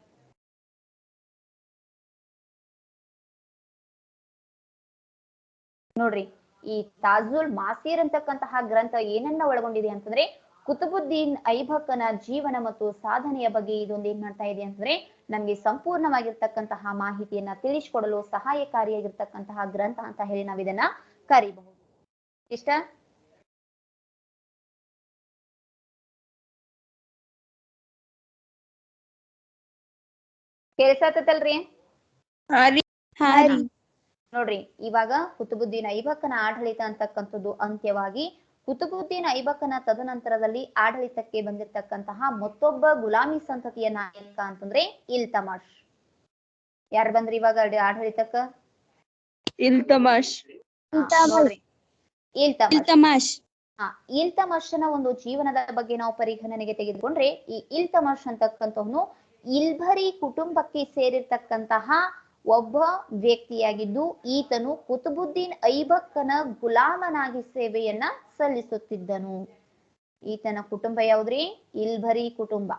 ನೋಡ್ರಿ, ಈ ತಾಜುಲ್ ಮಾಸೀರ್ ಅಂತಕ್ಕಂತಹ ಗ್ರಂಥ ಏನನ್ನ ಒಳಗೊಂಡಿದೆ ಅಂತಂದ್ರೆ ಕುತುಬುದ್ದೀನ್ ಐಬಕನ ಜೀವನ ಮತ್ತು ಸಾಧನೆಯ ಬಗ್ಗೆ ಇದೊಂದು ಏನ್ ಮಾಡ್ತಾ ಇದೆ ಅಂತಂದ್ರೆ ನಮ್ಗೆ ಸಂಪೂರ್ಣವಾಗಿರ್ತಕ್ಕಂತಹ ಮಾಹಿತಿಯನ್ನ ತಿಳಿಸಿಕೊಡಲು ಸಹಾಯಕಾರಿಯಾಗಿರ್ತಕ್ಕಂತಹ ಗ್ರಂಥ ಅಂತ ಹೇಳಿ ನಾವ್ ಇದನ್ನ ಕರಿಬಹುದು. ಇಷ್ಟ ಕೇಳಿಸತ್ತಲ್ರಿ? ನೋಡ್ರಿ, ಇವಾಗ ಕುತುಬುದ್ದೀನ್ ಐಬಕನ ಆಡಳಿತ ಅಂತಕ್ಕಂಥದ್ದು ಅಂತ್ಯವಾಗಿ ಕುತುಬುದ್ದೀನ್ ಐಬಕನ ತದನಂತರದಲ್ಲಿ ಆಡಳಿತಕ್ಕೆ ಬಂದಿರತಕ್ಕಂತಹ ಮತ್ತೊಬ್ಬ ಗುಲಾಮಿ ಸಂತತಿಯ ನಾಯಕ ಅಂತಂದ್ರೆ ಇಲ್ತಮಷ್. ಯಾರು ಬಂದ್ರಿ ಇವಾಗ ಆಡಳಿತಕ್ಕ? ನೋಡ್ರಿ, ಇಲ್ತಮಷ್. ಇಲ್ತಮಷನ ಒಂದು ಜೀವನದ ಬಗ್ಗೆ ನಾವು ಪರಿಗಣನೆಗೆ ತೆಗೆದುಕೊಂಡ್ರೆ ಈ ಇಲ್ತಮಷ್ ಅಂತಕ್ಕಂಥವನು ಇಲ್ಬರಿ ಕುಟುಂಬಕ್ಕೆ ಸೇರಿರ್ತಕ್ಕಂತಹ ಒಬ್ಬ ವ್ಯಕ್ತಿಯಾಗಿದ್ದು ಈತನು ಕುತುಬುದ್ದೀನ್ ಐಬಕನ ಗುಲಾಮನಾಗಿ ಸೇವೆಯನ್ನ ಸಲ್ಲಿಸುತ್ತಿದ್ದನು. ಈತನ ಕುಟುಂಬ ಯಾವ್ದ್ರಿ? ಇಲ್ಬರಿ ಕುಟುಂಬ.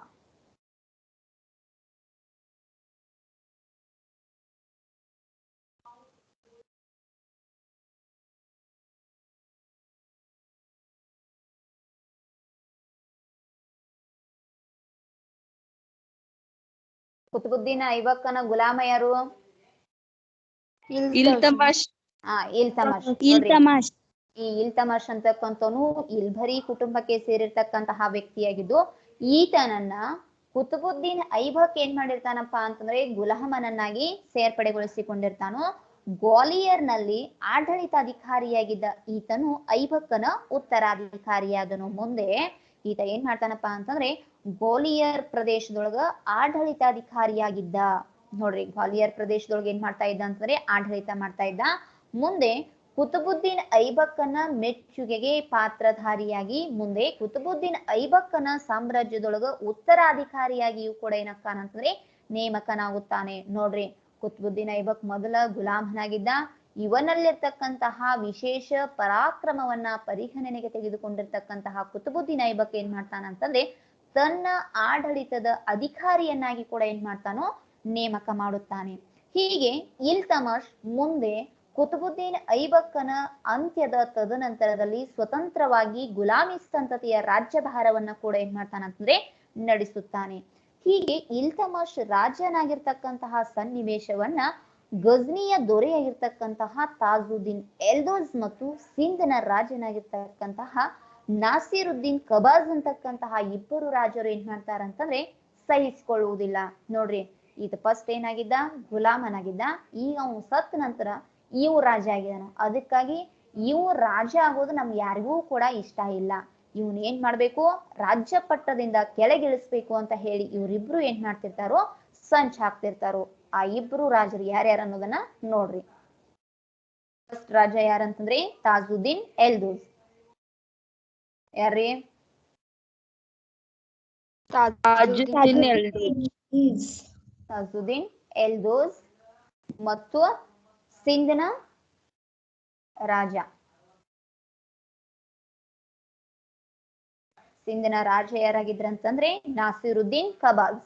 ಕುತುಬುದ್ದೀನ್ ಐಬಕನ ಗುಲಾಮ ಯಾರು? ಇಲ್ತಮಷ್. ಈ ಇಲ್ತಮಷ್ ಅಂತಕ್ಕಂಥವನು ಇಲ್ಬರಿ ಕುಟುಂಬಕ್ಕೆ ಸೇರಿರ್ತಕ್ಕಂತಹ ವ್ಯಕ್ತಿಯಾಗಿದ್ದು ಈತನನ್ನ ಕುತುಬುದ್ದೀನ್ ಐಬಕ್ ಏನ್ ಮಾಡಿರ್ತಾನಪ್ಪಾ ಅಂತಂದ್ರೆ ಗುಲಾಮನನ್ನಾಗಿ ಸೇರ್ಪಡೆಗೊಳಿಸಿಕೊಂಡಿರ್ತಾನೋ. ಗ್ವಾಲಿಯರ್ ನಲ್ಲಿ ಆಡಳಿತಾಧಿಕಾರಿಯಾಗಿದ್ದ ಈತನು ಐಬಕನ ಉತ್ತರಾಧಿಕಾರಿಯಾದನು. ಮುಂದೆ ಈತ ಏನ್ ಮಾಡ್ತಾನಪ್ಪಾ ಅಂತಂದ್ರೆ ಗ್ವಾಲಿಯರ್ ಪ್ರದೇಶದೊಳಗ ಆಡಳಿತಾಧಿಕಾರಿಯಾಗಿದ್ದ. ನೋಡ್ರಿ, ಗ್ವಾಲಿಯರ್ ಪ್ರದೇಶದೊಳಗೆ ಏನ್ ಮಾಡ್ತಾ ಇದ್ದ ಅಂತಂದ್ರೆ ಆಡಳಿತ ಮಾಡ್ತಾ ಇದ್ದ. ಮುಂದೆ ಕುತುಬುದ್ದೀನ್ ಐಬಕನ ಮೆಚ್ಚುಗೆಗೆ ಪಾತ್ರಧಾರಿಯಾಗಿ ಮುಂದೆ ಕುತುಬುದ್ದೀನ್ ಐಬಕನ ಸಾಮ್ರಾಜ್ಯದೊಳಗ ಉತ್ತರಾಧಿಕಾರಿಯಾಗಿಯೂ ಕೂಡ ಏನಕ್ಕಾನಂತಂದ್ರೆ ನೇಮಕನಾಗುತ್ತಾನೆ. ನೋಡ್ರಿ, ಕುತುಬುದ್ದೀನ್ ಐಬಕ್ ಮೊದಲ ಗುಲಾಮನಾಗಿದ್ದ. ಇವನಲ್ಲಿರ್ತಕ್ಕಂತಹ ವಿಶೇಷ ಪರಾಕ್ರಮವನ್ನ ಪರಿಗಣನೆಗೆ ತೆಗೆದುಕೊಂಡಿರ್ತಕ್ಕಂತಹ ಕುತುಬುದ್ದೀನ್ ಐಬಕ್ ಏನ್ ಮಾಡ್ತಾನಂತಂದ್ರೆ ತನ್ನ ಆಡಳಿತದ ಅಧಿಕಾರಿಯನ್ನಾಗಿ ಕೂಡ ಏನ್ ಮಾಡ್ತಾನೋ ನೇಮಕ ಮಾಡುತ್ತಾನೆ. ಹೀಗೆ ಇಲ್ತಮಷ್ ಮುಂದೆ ಕುತುಬುದ್ದೀನ್ ಐಬಕನ ಅಂತ್ಯದ ತದನಂತರದಲ್ಲಿ ಸ್ವತಂತ್ರವಾಗಿ ಗುಲಾಮಿ ಸಂತತಿಯ ರಾಜ್ಯಭಾರವನ್ನ ಕೂಡ ಏನ್ ಮಾಡ್ತಾನಂತಂದ್ರೆ ನಡೆಸುತ್ತಾನೆ. ಹೀಗೆ ಇಲ್ತಮಷ್ ರಾಜನಾಗಿರ್ತಕ್ಕಂತಹ ಸನ್ನಿವೇಶವನ್ನ ಗಜ್ನಿಯ ದೊರೆಯಾಗಿರ್ತಕ್ಕಂತಹ ತಾಜುದ್ದೀನ್ ಎಲ್ದೋಸ್ ಮತ್ತು ಸಿಂಧ್ನ ರಾಜನಾಗಿರ್ತಕ್ಕಂತಹ ನಾಸಿರುದ್ದೀನ್ ಕಬಾಜ್ ಅಂತಕ್ಕಂತಹ ಇಬ್ಬರು ರಾಜರು ಏನ್ ಮಾಡ್ತಾರಂತಂದ್ರೆ ಸಹಿಸಿಕೊಳ್ಳುವುದಿಲ್ಲ. ನೋಡ್ರಿ, ಈತ ಫಸ್ಟ್ ಏನಾಗಿದ್ದ? ಗುಲಾಮನಾಗಿದ್ದ. ಈಗ ಅವನು ಸತ್ತ ನಂತರ ಇವು ರಾಜ ಆಗಿದಾನ. ಅದಕ್ಕಾಗಿ ಇವು ರಾಜ ಆಗೋದು ನಮ್ಗೆ ಯಾರಿಗೂ ಕೂಡ ಇಷ್ಟ ಇಲ್ಲ. ಇವನ್ ಏನ್ ಮಾಡ್ಬೇಕು? ರಾಜ್ಯ ಪಟ್ಟದಿಂದ ಕೆಳಗಿಳಿಸ್ಬೇಕು ಅಂತ ಹೇಳಿ ಇವರಿಬ್ರು ಏನ್ ಮಾಡ್ತಿರ್ತಾರೋ ಸಂಚ್ ಹಾಕ್ತಿರ್ತಾರೋ. ಆ ಇಬ್ರು ರಾಜರು ಯಾರ್ಯಾರ ಅನ್ನೋದನ್ನ ನೋಡ್ರಿ. ಫಸ್ಟ್ ರಾಜ ಯಾರಂತಂದ್ರೆ ತಾಜುದ್ದೀನ್ ಎಲ್ದೋಸ್. ಯಾರ್ರಿ? ತಾಜುದ್ದೀನ್ ಎಲ್ದೋಸ್ ಮತ್ತು ಸಿಂಧ್ನ ರಾಜ. ಸಿಂಧ್ನ ರಾಜ ಯಾರಾಗಿದ್ರಂತಂದ್ರೆ ನಾಸಿರುದ್ದೀನ್ ಕಬಾಜ್.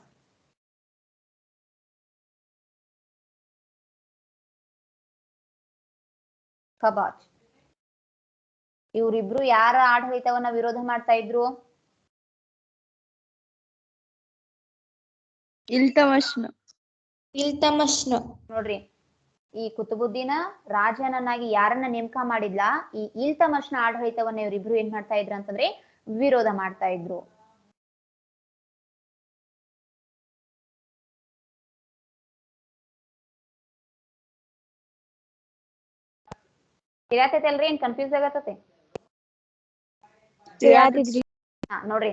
ಇವರಿಬ್ರು ಯಾರ ಆಡಳಿತವನ್ನ ವಿರೋಧ ಮಾಡ್ತಾ ಇದ್ರು? ಇಲ್ತಮಷ್ನ. ನೋಡ್ರಿ, ಈ ಕುತುಬುದ್ದೀನ ರಾಜನನ್ನಾಗಿ ಯಾರನ್ನ ನೇಮಕ ಮಾಡಿದ್ಲ, ಈ ಇಲ್ತಮಷ್ನ ಆಡಳಿತವನ್ನ ಇವರಿಬ್ರು ಏನ್ ಮಾಡ್ತಾ ಇದ್ರು ಅಂತಂದ್ರೆ ವಿರೋಧ ಮಾಡ್ತಾ ಇದ್ರು. ಇರಾತೈತಿ ಅಲ್ರಿ? ಏನ್ ಕನ್ಫ್ಯೂಸ್ ಆಗತ್ತತೆ? ನೋಡ್ರಿ,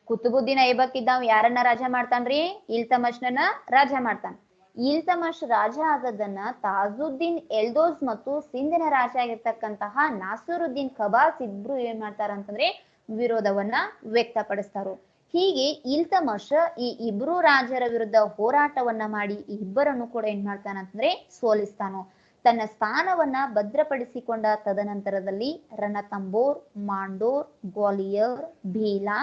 ಕುತುಬುದ್ದೀನ್ ಐಬಕ್ ಇದ್ದಾವ್ ಯಾರನ್ನ ರಾಜ ಮಾಡ್ತಾನ್ರಿ? ಇಲ್ತಮಷ್ನ ರಾಜ ಮಾಡ್ತಾನ. ಇಲ್ತಮಶ್ ರಾಜ ಆದದನ್ನ ತಾಜುದ್ದೀನ್ ಎಲ್ದೋಸ್ ಮತ್ತು ಸಿಂಧಿನ ರಾಜ ಆಗಿರ್ತಕ್ಕಂತಹ ನಾಸಿರುದ್ದೀನ್ ಖಬಾಸ್ ಇಬ್ರು ಏನ್ ಮಾಡ್ತಾರ ಅಂತಂದ್ರೆ ವಿರೋಧವನ್ನ ವ್ಯಕ್ತಪಡಿಸ್ತಾರು. ಹೀಗೆ ಇಲ್ತಮಶ್ ಈ ಇಬ್ರು ರಾಜರ ವಿರುದ್ಧ ಹೋರಾಟವನ್ನ ಮಾಡಿ ಈ ಇಬ್ಬರನ್ನು ಕೂಡ ಏನ್ ಮಾಡ್ತಾನಂತಂದ್ರೆ ಸೋಲಿಸ್ತಾನು. ತನ್ನ ಸ್ಥಾನವನ್ನ ಭದ್ರಪಡಿಸಿಕೊಂಡ ತದನಂತರದಲ್ಲಿ ರಣತಂಬೋರ್, ಮಾಂಡೋರ್, ಗ್ವಾಲಿಯರ್, ಭೀಲಾ,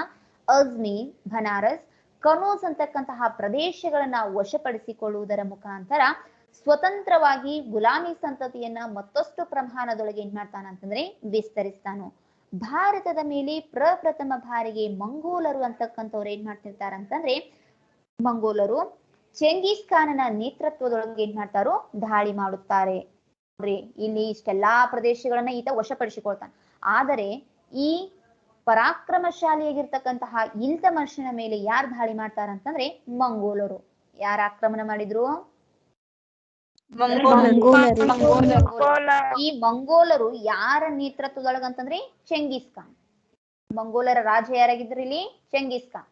ಅಜ್ಮೀರ್, ಬನಾರಸ್, ಕನೋಜ್ ಅಂತಕ್ಕಂತಹ ಪ್ರದೇಶಗಳನ್ನ ವಶಪಡಿಸಿಕೊಳ್ಳುವುದರ ಮುಖಾಂತರ ಸ್ವತಂತ್ರವಾಗಿ ಗುಲಾಮಿ ಸಂತತಿಯನ್ನ ಮತ್ತಷ್ಟು ಪ್ರಮಾಣದೊಳಗೆ ಏನ್ ಮಾಡ್ತಾನಂತಂದ್ರೆ ವಿಸ್ತರಿಸ್ತಾನು. ಭಾರತದ ಮೇಲೆ ಪ್ರಪ್ರಥಮ ಬಾರಿಗೆ ಮಂಗೋಲರು ಅಂತಕ್ಕಂಥವ್ರು ಏನ್ ಮಾಡ್ತಿರ್ತಾರಂತಂದ್ರೆ ಮಂಗೋಲರು ಚೆಂಗೀಸ್ ಖಾನನ ನೇತೃತ್ವದೊಳಗೆ ಏನ್ ಮಾಡ್ತಾರೋ ದಾಳಿ ಮಾಡುತ್ತಾರೆ. ನೋಡ್ರಿ ಇಲ್ಲಿ ಇಷ್ಟೆಲ್ಲಾ ಪ್ರದೇಶಗಳನ್ನ ಈತ ವಶಪಡಿಸಿಕೊಳ್ತಾನೆ. ಆದರೆ ಈ ಪರಾಕ್ರಮಶಾಲಿಯಾಗಿರ್ತಕ್ಕಂತಹ ಇಲ್ತಮಶನ ಮೇಲೆ ಯಾರು ದಾಳಿ ಮಾಡ್ತಾರಂತಂದ್ರೆ ಮಂಗೋಲರು. ಯಾರು ಆಕ್ರಮಣ ಮಾಡಿದ್ರು? ಈ ಮಂಗೋಲರು ಯಾರ ನೇತೃತ್ವದೊಳಗಂತಂದ್ರೆ ಚೆಂಗೀಸ್ ಖಾನ್. ಮಂಗೋಲರ ರಾಜ ಯಾರಾಗಿದ್ರು ಇಲ್ಲಿ? ಚೆಂಗೀಸ್ ಖಾನ್.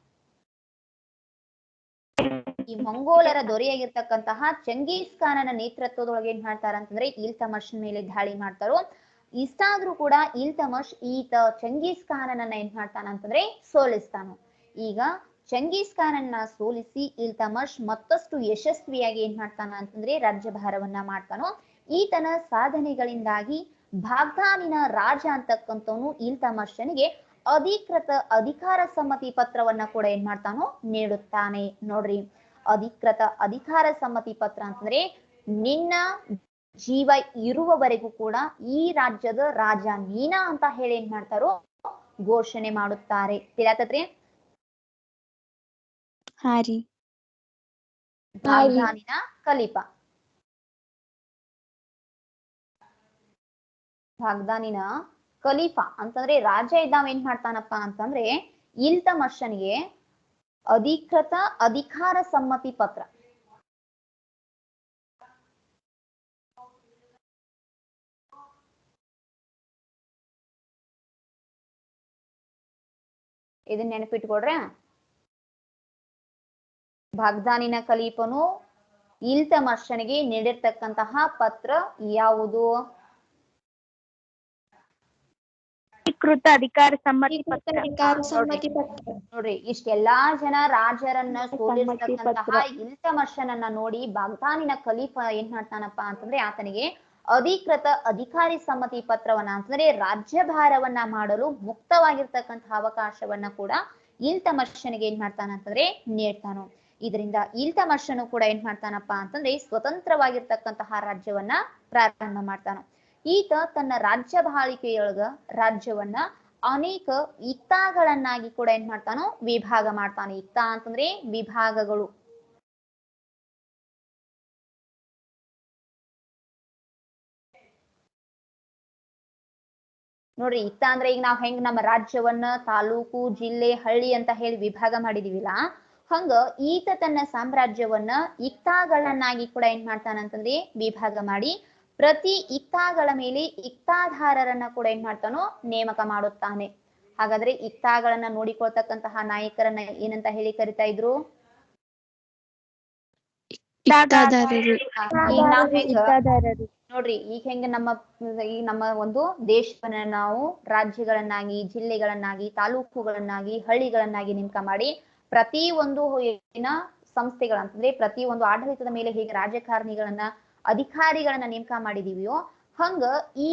ಈ ಮಂಗೋಲರ ದೊರೆಯಾಗಿರ್ತಕ್ಕಂತಹ ಚೆಂಗೀಸ್ ಖಾನನ ನೇತೃತ್ವದೊಳಗೆ ಏನ್ ಮಾಡ್ತಾರಂತಂದ್ರೆ ಇಲ್ತಮಶ್ ಮೇಲೆ ದಾಳಿ ಮಾಡ್ತಾರೋ. ಇಷ್ಟಾದ್ರೂ ಕೂಡ ಇಲ್ತಮಶ್ ಈತ ಚೆಂಗೀಸ್ ಖಾನನನ್ನ ಏನ್ ಮಾಡ್ತಾನಂತಂದ್ರೆ ಸೋಲಿಸ್ತಾನು. ಈಗ ಚೆಂಗೀಸ್ ಖಾನನ್ನ ಸೋಲಿಸಿ ಇಲ್ತಮಶ್ ಮತ್ತಷ್ಟು ಯಶಸ್ವಿಯಾಗಿ ಏನ್ ಮಾಡ್ತಾನ ಅಂತಂದ್ರೆ ರಾಜ್ಯಭಾರವನ್ನ ಮಾಡ್ತಾನೋ. ಈತನ ಸಾಧನೆಗಳಿಂದಾಗಿ ಬಾಗ್ದಾನಿನ ರಾಜ ಅಂತಕ್ಕಂಥವನು ಇಲ್ತಮಶನಿಗೆ ಅಧಿಕೃತ ಅಧಿಕಾರ ಸಮ್ಮತಿ ಪತ್ರವನ್ನ ಕೂಡ ಏನ್ ಮಾಡ್ತಾನೋ ನೀಡುತ್ತಾನೆ. ನೋಡ್ರಿ, ಅಧಿಕೃತ ಅಧಿಕಾರ ಸಮ್ಮತಿ ಪತ್ರ ಅಂತಂದ್ರೆ ನಿನ್ನ ಜೀವ ಇರುವವರೆಗೂ ಕೂಡ ಈ ರಾಜ್ಯದ ರಾಜ ನೀನಾ ಅಂತ ಹೇಳಿ ಏನ್ ಮಾಡ್ತಾರೋ ಘೋಷಣೆ ಮಾಡುತ್ತಾರೆ. ತಿಳಿಯಾತದ್ರಿ? ಬಾಗ್ದಾನಿನ ಖಲೀಫ. ಬಾಗ್ದಾನಿನ ಖಲೀಫಾ ಅಂತಂದ್ರೆ ರಾಜ ಇದ್ದಾವ ಏನ್ ಮಾಡ್ತಾನಪ್ಪ ಅಂತಂದ್ರೆ ಇಲ್ತಮಶನಿಗೆ ಅಧಿಕೃತ ಅಧಿಕಾರ ಸಮ್ಮತಿ ಪತ್ರ ಇದನ್ನ ನೆನಪಿಟ್ಕೊಡ್ರೆ. ಬಾಗ್ದಾನಿನ ಖಲೀಫನು ಇಲ್ತಮಶನಿಗೆ ನೀಡಿರ್ತಕ್ಕಂತಹ ಪತ್ರ ಯಾವುದು? ಅಧಿಕಾರ ಸಮ್ಮತಿ ಪತ್ರ. ನೋಡ್ರಿ, ಇಷ್ಟೆಲ್ಲಾ ಜನ ರಾಜರನ್ನ ಸೋಲಿರ್ತಕ್ಕಂತಹ ಇಲ್ತಮಶನನ್ನ ನೋಡಿ ಬಾಗ್ದಾನಿನ ಖಲೀಫ ಏನ್ ಮಾಡ್ತಾನಪ್ಪ ಅಂತಂದ್ರೆ ಆತನಿಗೆ ಅಧಿಕೃತ ಅಧಿಕಾರಿ ಸಮ್ಮತಿ ಪತ್ರವನ್ನ ಅಂತಂದ್ರೆ ರಾಜ್ಯಭಾರವನ್ನ ಮಾಡಲು ಮುಕ್ತವಾಗಿರ್ತಕ್ಕಂತಹ ಅವಕಾಶವನ್ನ ಕೂಡ ಇಲ್ತಮಶನಿಗೆ ಏನ್ ಮಾಡ್ತಾನಂತಂದ್ರೆ ನೀಡ್ತಾನು. ಇದರಿಂದ ಇಲ್ತಮಶನು ಕೂಡ ಏನ್ ಮಾಡ್ತಾನಪ್ಪ ಅಂತಂದ್ರೆ ಸ್ವತಂತ್ರವಾಗಿರ್ತಕ್ಕಂತಹ ರಾಜ್ಯವನ್ನ ಪ್ರಾರಂಭ ಮಾಡ್ತಾನ. ಈತ ತನ್ನ ರಾಜ್ಯಭಾಳಿಕೆಯೊಳಗ ರಾಜ್ಯವನ್ನ ಅನೇಕ ಇಕ್ತಾಗಳನ್ನಾಗಿ ಕೂಡ ಏನ್ ಮಾಡ್ತಾನೋ ವಿಭಾಗ ಮಾಡ್ತಾನೆ. ಇಕ್ತಾ ಅಂತಂದ್ರೆ ವಿಭಾಗಗಳು. ನೋಡ್ರಿ, ಇಕ್ತಾ ಅಂದ್ರೆ ಈಗ ನಾವ್ ಹೆಂಗ್ ನಮ್ಮ ರಾಜ್ಯವನ್ನ ತಾಲೂಕು, ಜಿಲ್ಲೆ, ಹಳ್ಳಿ ಅಂತ ಹೇಳಿ ವಿಭಾಗ ಮಾಡಿದೀವಿಲ್ಲ, ಹಂಗ ಈತ ತನ್ನ ಸಾಮ್ರಾಜ್ಯವನ್ನ ಇಕ್ತಾಗಳನ್ನಾಗಿ ಕೂಡ ಏನ್ ಮಾಡ್ತಾನಂತಂದ್ರೆ ವಿಭಾಗ ಮಾಡಿ ಪ್ರತಿ ಇಕ್ತಾಗಳ ಮೇಲೆ ಇಕ್ತಾಧಾರರನ್ನ ಕೂಡ ಏನ್ ಮಾಡ್ತಾನೋ ನೇಮಕ ಮಾಡುತ್ತಾನೆ. ಹಾಗಾದ್ರೆ ಇಕ್ತಾಗಳನ್ನ ನೋಡಿಕೊಳ್ತಕ್ಕಂತಹ ನಾಯಕರನ್ನ ಏನಂತ ಹೇಳಿ ಕರಿತಾ ಇದ್ರು? ನೋಡ್ರಿ, ಈಗ ಹೆಂಗ ನಮ್ಮ ಒಂದು ದೇಶವನ್ನ ನಾವು ರಾಜ್ಯಗಳನ್ನಾಗಿ, ಜಿಲ್ಲೆಗಳನ್ನಾಗಿ, ತಾಲೂಕುಗಳನ್ನಾಗಿ, ಹಳ್ಳಿಗಳನ್ನಾಗಿ ನೇಮಕ ಮಾಡಿ ಪ್ರತಿ ಒಂದು ಏನ ಸಂಸ್ಥೆಗಳಂತಂದ್ರೆ ಪ್ರತಿ ಒಂದು ಆಡಳಿತದ ಮೇಲೆ ಹೇಗೆ ರಾಜಕಾರಣಿಗಳನ್ನ, ಅಧಿಕಾರಿಗಳನ್ನ ನೇಮಕ ಮಾಡಿದೀವಿಯೋ ಹಂಗ ಈ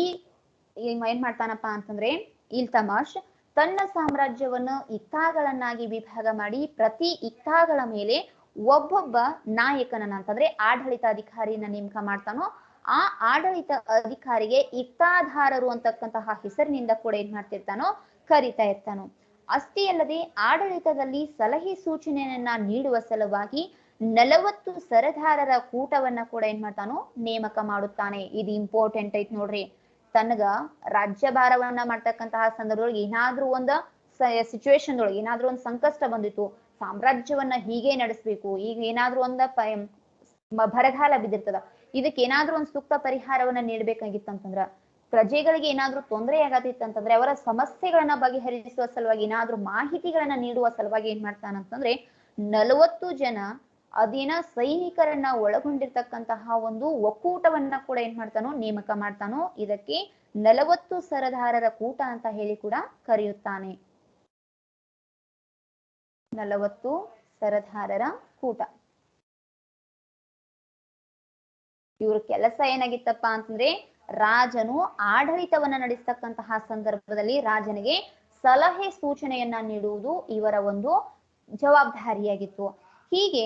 ಏನ್ ಮಾಡ್ತಾನಪ್ಪ ಅಂತಂದ್ರೆ ಇಲ್ತಮಶ್ ತನ್ನ ಸಾಮ್ರಾಜ್ಯವನ್ನ ಇಕ್ತಾಗಳನ್ನಾಗಿ ವಿಭಾಗ ಮಾಡಿ ಪ್ರತಿ ಇಕ್ತಾಗಳ ಮೇಲೆ ಒಬ್ಬೊಬ್ಬ ನಾಯಕನನ್ನ ಅಂತಂದ್ರೆ ಆಡಳಿತ ಅಧಿಕಾರಿಯನ್ನ ನೇಮಕ ಮಾಡ್ತಾನೋ. ಆ ಆಡಳಿತ ಅಧಿಕಾರಿಗೆ ಇಕ್ತಾಧಾರರು ಅಂತಕ್ಕಂತಹ ಹೆಸರಿನಿಂದ ಕೂಡ ಏನ್ ಮಾಡ್ತಿರ್ತಾನೋ ಕರಿತಾ ಇರ್ತಾನೋ. ಅಷ್ಟೇ ಅಲ್ಲದೆ ಆಡಳಿತದಲ್ಲಿ ಸಲಹೆ ಸೂಚನೆಯನ್ನ ನೀಡುವ ಸಲುವಾಗಿ 40 ಸರದಾರರ ಕೂಟವನ್ನ ಕೂಡ ಏನ್ ಮಾಡ್ತಾನೋ ನೇಮಕ ಮಾಡುತ್ತಾನೆ. ಇದು ಇಂಪಾರ್ಟೆಂಟ್ ಐತ್ ನೋಡ್ರಿ. ತನಗ ರಾಜ್ಯಭಾರವನ್ನ ಮಾಡ್ತಕ್ಕಂತಹ ಸಂದರ್ಭದೊಳಗೆ ಏನಾದ್ರೂ ಒಂದ ಸಿಚುವೇಶನ್ ಒಳಗೆ ಏನಾದ್ರೂ ಒಂದ್ ಸಂಕಷ್ಟ ಬಂದಿತ್ತು, ಸಾಮ್ರಾಜ್ಯವನ್ನ ಹೀಗೆ ನಡೆಸ್ಬೇಕು, ಈಗ ಏನಾದ್ರೂ ಒಂದ ಬರಗಾಲ ಬಿದ್ದಿರ್ತದ, ಇದಕ್ಕೆ ಏನಾದ್ರೂ ಒಂದ್ ಸೂಕ್ತ ಪರಿಹಾರವನ್ನ ನೀಡ್ಬೇಕಾಗಿತ್ತಂತಂದ್ರ, ಪ್ರಜೆಗಳಿಗೆ ಏನಾದ್ರೂ ತೊಂದರೆ ಆಗತ್ತಿತ್ತಂತಂದ್ರೆ ಅವರ ಸಮಸ್ಯೆಗಳನ್ನ ಬಗೆಹರಿಸುವ ಸಲುವಾಗಿ ಏನಾದ್ರೂ ಮಾಹಿತಿಗಳನ್ನ ನೀಡುವ ಸಲುವಾಗಿ ಏನ್ ಮಾಡ್ತಾನಂತಂದ್ರೆ 40 ಜನ ಅಧೀನ ಸೈನಿಕರನ್ನ ಒಳಗೊಂಡಿರ್ತಕ್ಕಂತಹ ಒಂದು ಒಕ್ಕೂಟವನ್ನ ಕೂಡ ಏನ್ ಮಾಡ್ತಾನೋ ನೇಮಕ ಮಾಡ್ತಾನೋ. ಇದಕ್ಕೆ 40 ಸರದಾರರ ಕೂಟ ಅಂತ ಹೇಳಿ ಕೂಡ ಕರೆಯುತ್ತಾನೆ. 40 ಸರದಾರರ ಕೂಟ. ಇವ್ರ ಕೆಲಸ ಏನಾಗಿತ್ತಪ್ಪ ಅಂತಂದ್ರೆ ರಾಜನು ಆಡಳಿತವನ್ನ ನಡೆಸ್ತಕ್ಕಂತಹ ಸಂದರ್ಭದಲ್ಲಿ ರಾಜನಿಗೆ ಸಲಹೆ ಸೂಚನೆಯನ್ನ ನೀಡುವುದು ಇವರ ಒಂದು ಜವಾಬ್ದಾರಿಯಾಗಿತ್ತು. ಹೀಗೆ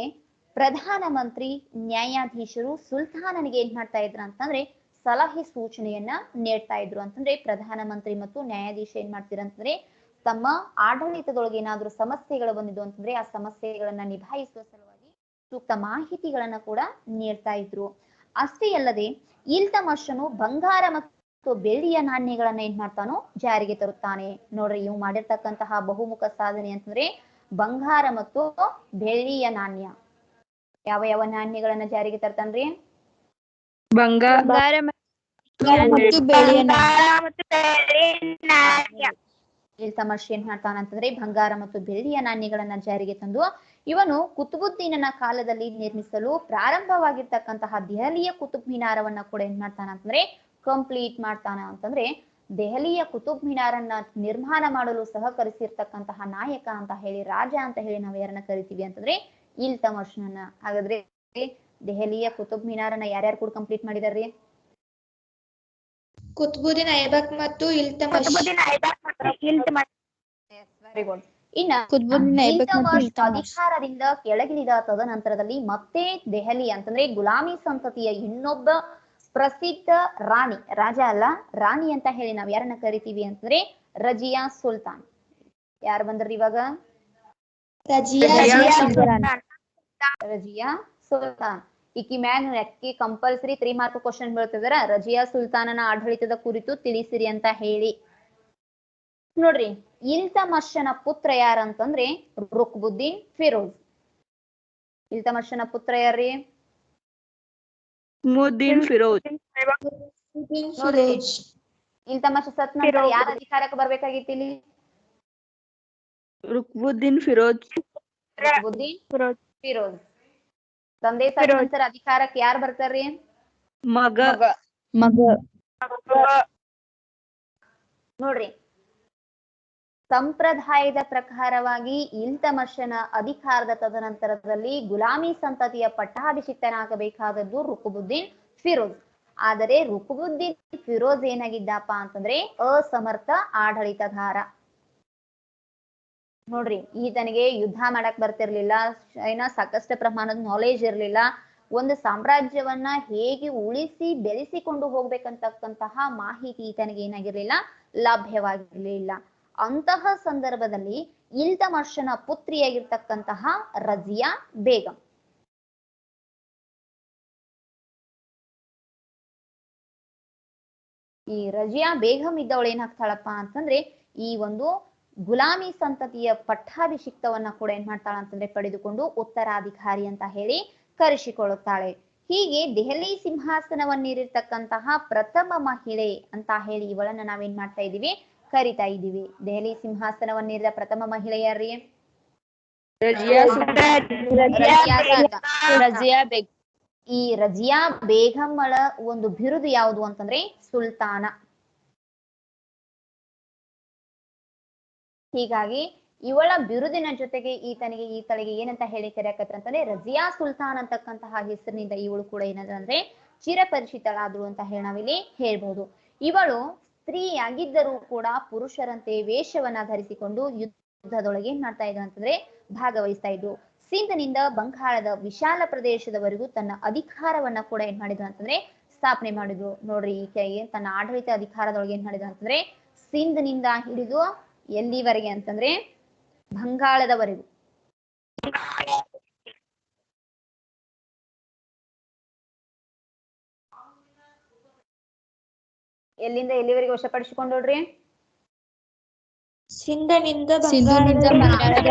ಪ್ರಧಾನಮಂತ್ರಿ ನ್ಯಾಯಾಧೀಶರು ಸುಲ್ತಾನನಿಗೆ ಏನ್ ಮಾಡ್ತಾ ಇದ್ರು ಅಂತಂದ್ರೆ ಸಲಹೆ ಸೂಚನೆಯನ್ನ ನೀಡ್ತಾ ಇದ್ರು. ಅಂತಂದ್ರೆ ಪ್ರಧಾನಮಂತ್ರಿ ಮತ್ತು ನ್ಯಾಯಾಧೀಶ ಏನ್ ಮಾಡ್ತಿರಂತಂದ್ರೆ ತಮ್ಮ ಆಡಳಿತದೊಳಗೆ ಏನಾದ್ರೂ ಸಮಸ್ಯೆಗಳು ಬಂದಿದ್ದು ಅಂತಂದ್ರೆ ಆ ಸಮಸ್ಯೆಗಳನ್ನ ನಿಭಾಯಿಸುವ ಸಲುವಾಗಿ ಸೂಕ್ತ ಮಾಹಿತಿಗಳನ್ನ ಕೂಡ ನೀಡ್ತಾ ಇದ್ರು. ಅಷ್ಟೇ ಅಲ್ಲದೆ ಇಲ್ತಮಷನು ಬಂಗಾರ ಮತ್ತು ಬೆಳ್ಳಿಯ ನಾಣ್ಯಗಳನ್ನ ಏನ್ ಮಾಡ್ತಾನೋ ಜಾರಿಗೆ ತರುತ್ತಾನೆ. ನೋಡ್ರಿ, ಇವು ಮಾಡಿರ್ತಕ್ಕಂತಹ ಬಹುಮುಖ ಸಾಧನೆ ಅಂತಂದ್ರೆ ಬಂಗಾರ ಮತ್ತು ಬೆಳ್ಳಿಯ ನಾಣ್ಯ. ಯಾವ ಯಾವ ನಾಣ್ಯಗಳನ್ನ ಜಾರಿಗೆ ತರ್ತಾನ್ರಿ? ಬಂಗಾರ ಮತ್ತು ಬೆಳ್ಳಿಯ ನಾಣ್ಯ. ಇಲ್ತಮಷ್ ಏನ್ ಮಾಡ್ತಾನಂತಂದ್ರೆ ಬಂಗಾರ ಮತ್ತು ಬೆಳ್ಳಿಯ ನಾಣ್ಯಗಳನ್ನ ಜಾರಿಗೆ ತಂದು ಇವನು ಕುತುಬುದ್ದೀನನ ಕಾಲದಲ್ಲಿ ನಿರ್ಮಿಸಲು ಪ್ರಾರಂಭವಾಗಿರ್ತಕ್ಕಂತಹ ದೆಹಲಿಯ ಕುತುಬ್ ಮಿನಾರವನ್ನ ಕೂಡ ಏನ್ ಮಾಡ್ತಾನಂತಂದ್ರೆ ಕಂಪ್ಲೀಟ್ ಮಾಡ್ತಾನ. ಅಂತಂದ್ರೆ ದೆಹಲಿಯ ಕುತುಬ್ ಮಿನಾರನ್ನ ನಿರ್ಮಾಣ ಮಾಡಲು ಸಹಕರಿಸಿರ್ತಕ್ಕಂತಹ ನಾಯಕ ಅಂತ ಹೇಳಿ, ರಾಜ ಅಂತ ಹೇಳಿ ನಾವ್ ಯಾರನ್ನ ಕರಿತೀವಿ ಅಂತಂದ್ರೆ ಇಲ್ತಮಷ್ನನ್ನ. ಹಾಗಾದ್ರೆ ದೆಹಲಿಯ ಕುತುಬ್ ಮಿನಾರನ್ನ ಯಾರ್ಯಾರು ಕೂಡ ಕಂಪ್ಲೀಟ್ ಮಾಡಿದಾರ್ರಿ? ಕುತುಬುದ್ದೀನ್ ಐಬಕ್ ಮತ್ತು ಇಲ್ತಮಷ್. Very good. ಇನ್ನ ಇಲ್ತಮಷ್ ಅಧಿಕಾರದಿಂದ ಕೆಳಗಿಳಿದ ತದನಂತರದಲ್ಲಿ ಮತ್ತೆ ದೆಹಲಿ ಅಂತಂದ್ರೆ ಗುಲಾಮಿ ಸಂತತಿಯ ಇನ್ನೊಬ್ಬ ಪ್ರಸಿದ್ಧ ರಾಣಿ, ರಾಜ ಅಲ್ಲ ರಾಣಿ ಅಂತ ಹೇಳಿ ನಾವ್ ಯಾರನ್ನ ಕರಿತೀವಿ ಅಂತಂದ್ರೆ ರಜಿಯಾ ಸುಲ್ತಾನ್. ಯಾರು ಬಂದ್ರಿ ಇವಾಗ? ರಜಿಯಾ ಸುಲ್ತಾನ್. ಈಕಿ ಮ್ಯಾನ್ ಅಕ್ಕಿ ಕಂಪಲ್ಸರಿ 3 ಮಾರ್ಕ್ ಕ್ವಶನ್ ಬೀಳ್ತಿದಾರ. ರಜಿಯಾ ಸುಲ್ತಾನನ ಆಡಳಿತದ ಕುರಿತು ತಿಳಿಸಿರಿ ಅಂತ ಹೇಳಿ. ನೋಡ್ರಿ, ಇಲ್ತಮಷನ ಪುತ್ರ ಯಾರಂತಂದ್ರೆ ರುಕ್ಬುದ್ದೀನ್ ಫಿರೋಜ್. ಇಲ್ತಮಷನ ಪುತ್ರ ಯಾರ್ರಿ? ಮುದ್ದೀನ್ ಫಿರೋಜ್. ನೋಡ್ರಿ, ಇಲ್ತಮಷ ಸತ್ ನಂತರ ಯಾರ ಅಧಿಕಾರಕ್ಕೆ ಬರ್ಬೇಕಾಗಿತ್ತು ಇಲ್ಲಿ? ರುಕ್ಬುದ್ದೀನ್ ಫಿರೋಜ್. ರುಕ್ಬುದ್ದೀನ್ ಫಿರೋಜ್. ತಂದೆ ಸತ್ ನಂತರ ಅಧಿಕಾರಕ್ಕೆ ಯಾರು ಬರ್ತಾರ್ರಿ? ಮಗ. ನೋಡ್ರಿ, ಸಂಪ್ರದಾಯದ ಪ್ರಕಾರವಾಗಿ ಇಲ್ತಮಷನ ಅಧಿಕಾರದ ತದನಂತರದಲ್ಲಿ ಗುಲಾಮಿ ಸಂತತಿಯ ಪಟ್ಟಾಭಿಷಿಕ್ತನಾಗಬೇಕಾದದ್ದು ರುಕ್ಬುದ್ದೀನ್ ಫಿರೋಜ್. ಆದರೆ ರುಕ್ಬುದ್ದೀನ್ ಫಿರೋಜ್ ಏನಾಗಿದ್ದಪ್ಪ ಅಂತಂದ್ರೆ ಅಸಮರ್ಥ ಆಡಳಿತಗಾರ. ನೋಡ್ರಿ, ಈತನಿಗೆ ಯುದ್ಧ ಮಾಡಕ್ ಬರ್ತಿರ್ಲಿಲ್ಲ, ಸಾಕಷ್ಟು ಪ್ರಮಾಣದ ನಾಲೆಜ್ ಇರ್ಲಿಲ್ಲ. ಒಂದು ಸಾಮ್ರಾಜ್ಯವನ್ನ ಹೇಗೆ ಉಳಿಸಿ ಬೆಳೆಸಿಕೊಂಡು ಹೋಗ್ಬೇಕಂತಕ್ಕಂತಹ ಮಾಹಿತಿ ಈತನಿಗೆ ಏನಾಗಿರ್ಲಿಲ್ಲ, ಲಭ್ಯವಾಗಿರ್ಲಿಲ್ಲ. ಅಂತಹ ಸಂದರ್ಭದಲ್ಲಿ ಇಲ್ತಮಷನ ಪುತ್ರಿಯಾಗಿರ್ತಕ್ಕಂತಹ ರಜಿಯಾ ಬೇಗಂ ಈ ರಜಿಯಾ ಬೇಗಂ ಇದ್ದವಳು ಏನಾಗ್ತಾಳಪ್ಪ ಅಂತಂದ್ರೆ ಈ ಒಂದು ಗುಲಾಮಿ ಸಂತತಿಯ ಪಟ್ಟಾಭಿಷಿಕ್ತವನ್ನ ಕೂಡ ಏನ್ ಮಾಡ್ತಾಳ ಅಂತಂದ್ರೆ ಪಡೆದುಕೊಂಡು ಉತ್ತರಾಧಿಕಾರಿ ಅಂತ ಹೇಳಿ ಕರೆಸಿಕೊಳ್ಳುತ್ತಾಳೆ. ಹೀಗೆ ದೆಹಲಿ ಸಿಂಹಾಸನವನ್ನೇರಿರ್ತಕ್ಕಂತಹ ಪ್ರಥಮ ಮಹಿಳೆ ಅಂತ ಹೇಳಿ ಇವಳನ್ನ ನಾವೇನ್ ಮಾಡ್ತಾ ಇದೀವಿ, ಕರಿತಾ ಇದೀವಿ. ದೆಹಲಿ ಸಿಂಹಾಸನವನ್ನೇರಿದ ಪ್ರಥಮ ಮಹಿಳೆ ಯಾರ್ರಿ? ರಜಿಯಾ ಬೇಗಂ. ಈ ರಜಿಯಾ ಬೇಗಂಳ ಒಂದು ಬಿರುದು ಯಾವುದು ಅಂತಂದ್ರೆ ಸುಲ್ತಾನ. ಹೀಗಾಗಿ ಇವಳ ಬಿರುದಿನ ಜೊತೆಗೆ ಈತಳಿಗೆ ಏನಂತ ಹೇಳಿ ಕರೆಯಕತ್ರ ಅಂತಂದ್ರೆ ರಜಿಯಾ ಸುಲ್ತಾನ್ ಅಂತಕ್ಕಂತಹ ಹೆಸರಿನಿಂದ ಇವಳು ಕೂಡ ಏನಂದ್ರೆ ಚಿರಪರಿಚಿತಳಾದ್ರು ಅಂತ ಹೇಳಿ ನಾವಿಲ್ಲಿ ಹೇಳ್ಬಹುದು. ಇವಳು ಸ್ತ್ರೀಯಾಗಿದ್ದರೂ ಕೂಡ ಪುರುಷರಂತೆ ವೇಷವನ್ನ ಧರಿಸಿಕೊಂಡು ಯುದ್ಧದೊಳಗೆ ಏನ್ ಮಾಡ್ತಾ ಇದ್ರು ಅಂತಂದ್ರೆ ಭಾಗವಹಿಸ್ತಾ ಇದ್ರು. ಸಿಂಧ್ನಿಂದ ಬಂಗಾಳದ ವಿಶಾಲ ಪ್ರದೇಶದವರೆಗೂ ತನ್ನ ಅಧಿಕಾರವನ್ನ ಕೂಡ ಏನ್ ಮಾಡಿದ್ರು ಅಂತಂದ್ರೆ ಸ್ಥಾಪನೆ ಮಾಡಿದ್ರು. ನೋಡ್ರಿ, ಈಕೆಗೆ ತನ್ನ ಆಡಳಿತ ಅಧಿಕಾರದೊಳಗೆ ಏನ್ ಮಾಡಿದ್ರು ಅಂತಂದ್ರೆ ಸಿಂಧ್ನಿಂದ ಹಿಡಿದು ಎಲ್ಲಿವರೆಗೆ ಅಂತಂದ್ರೆ ಬಂಗಾಳದವರೆಗೂ. ಎಲ್ಲಿಂದ ಎಲ್ಲಿವರೆಗೆ ವಶಪಡಿಸಿಕೊಂಡ್ರಿ? ಸಿಂಧನಿಂದ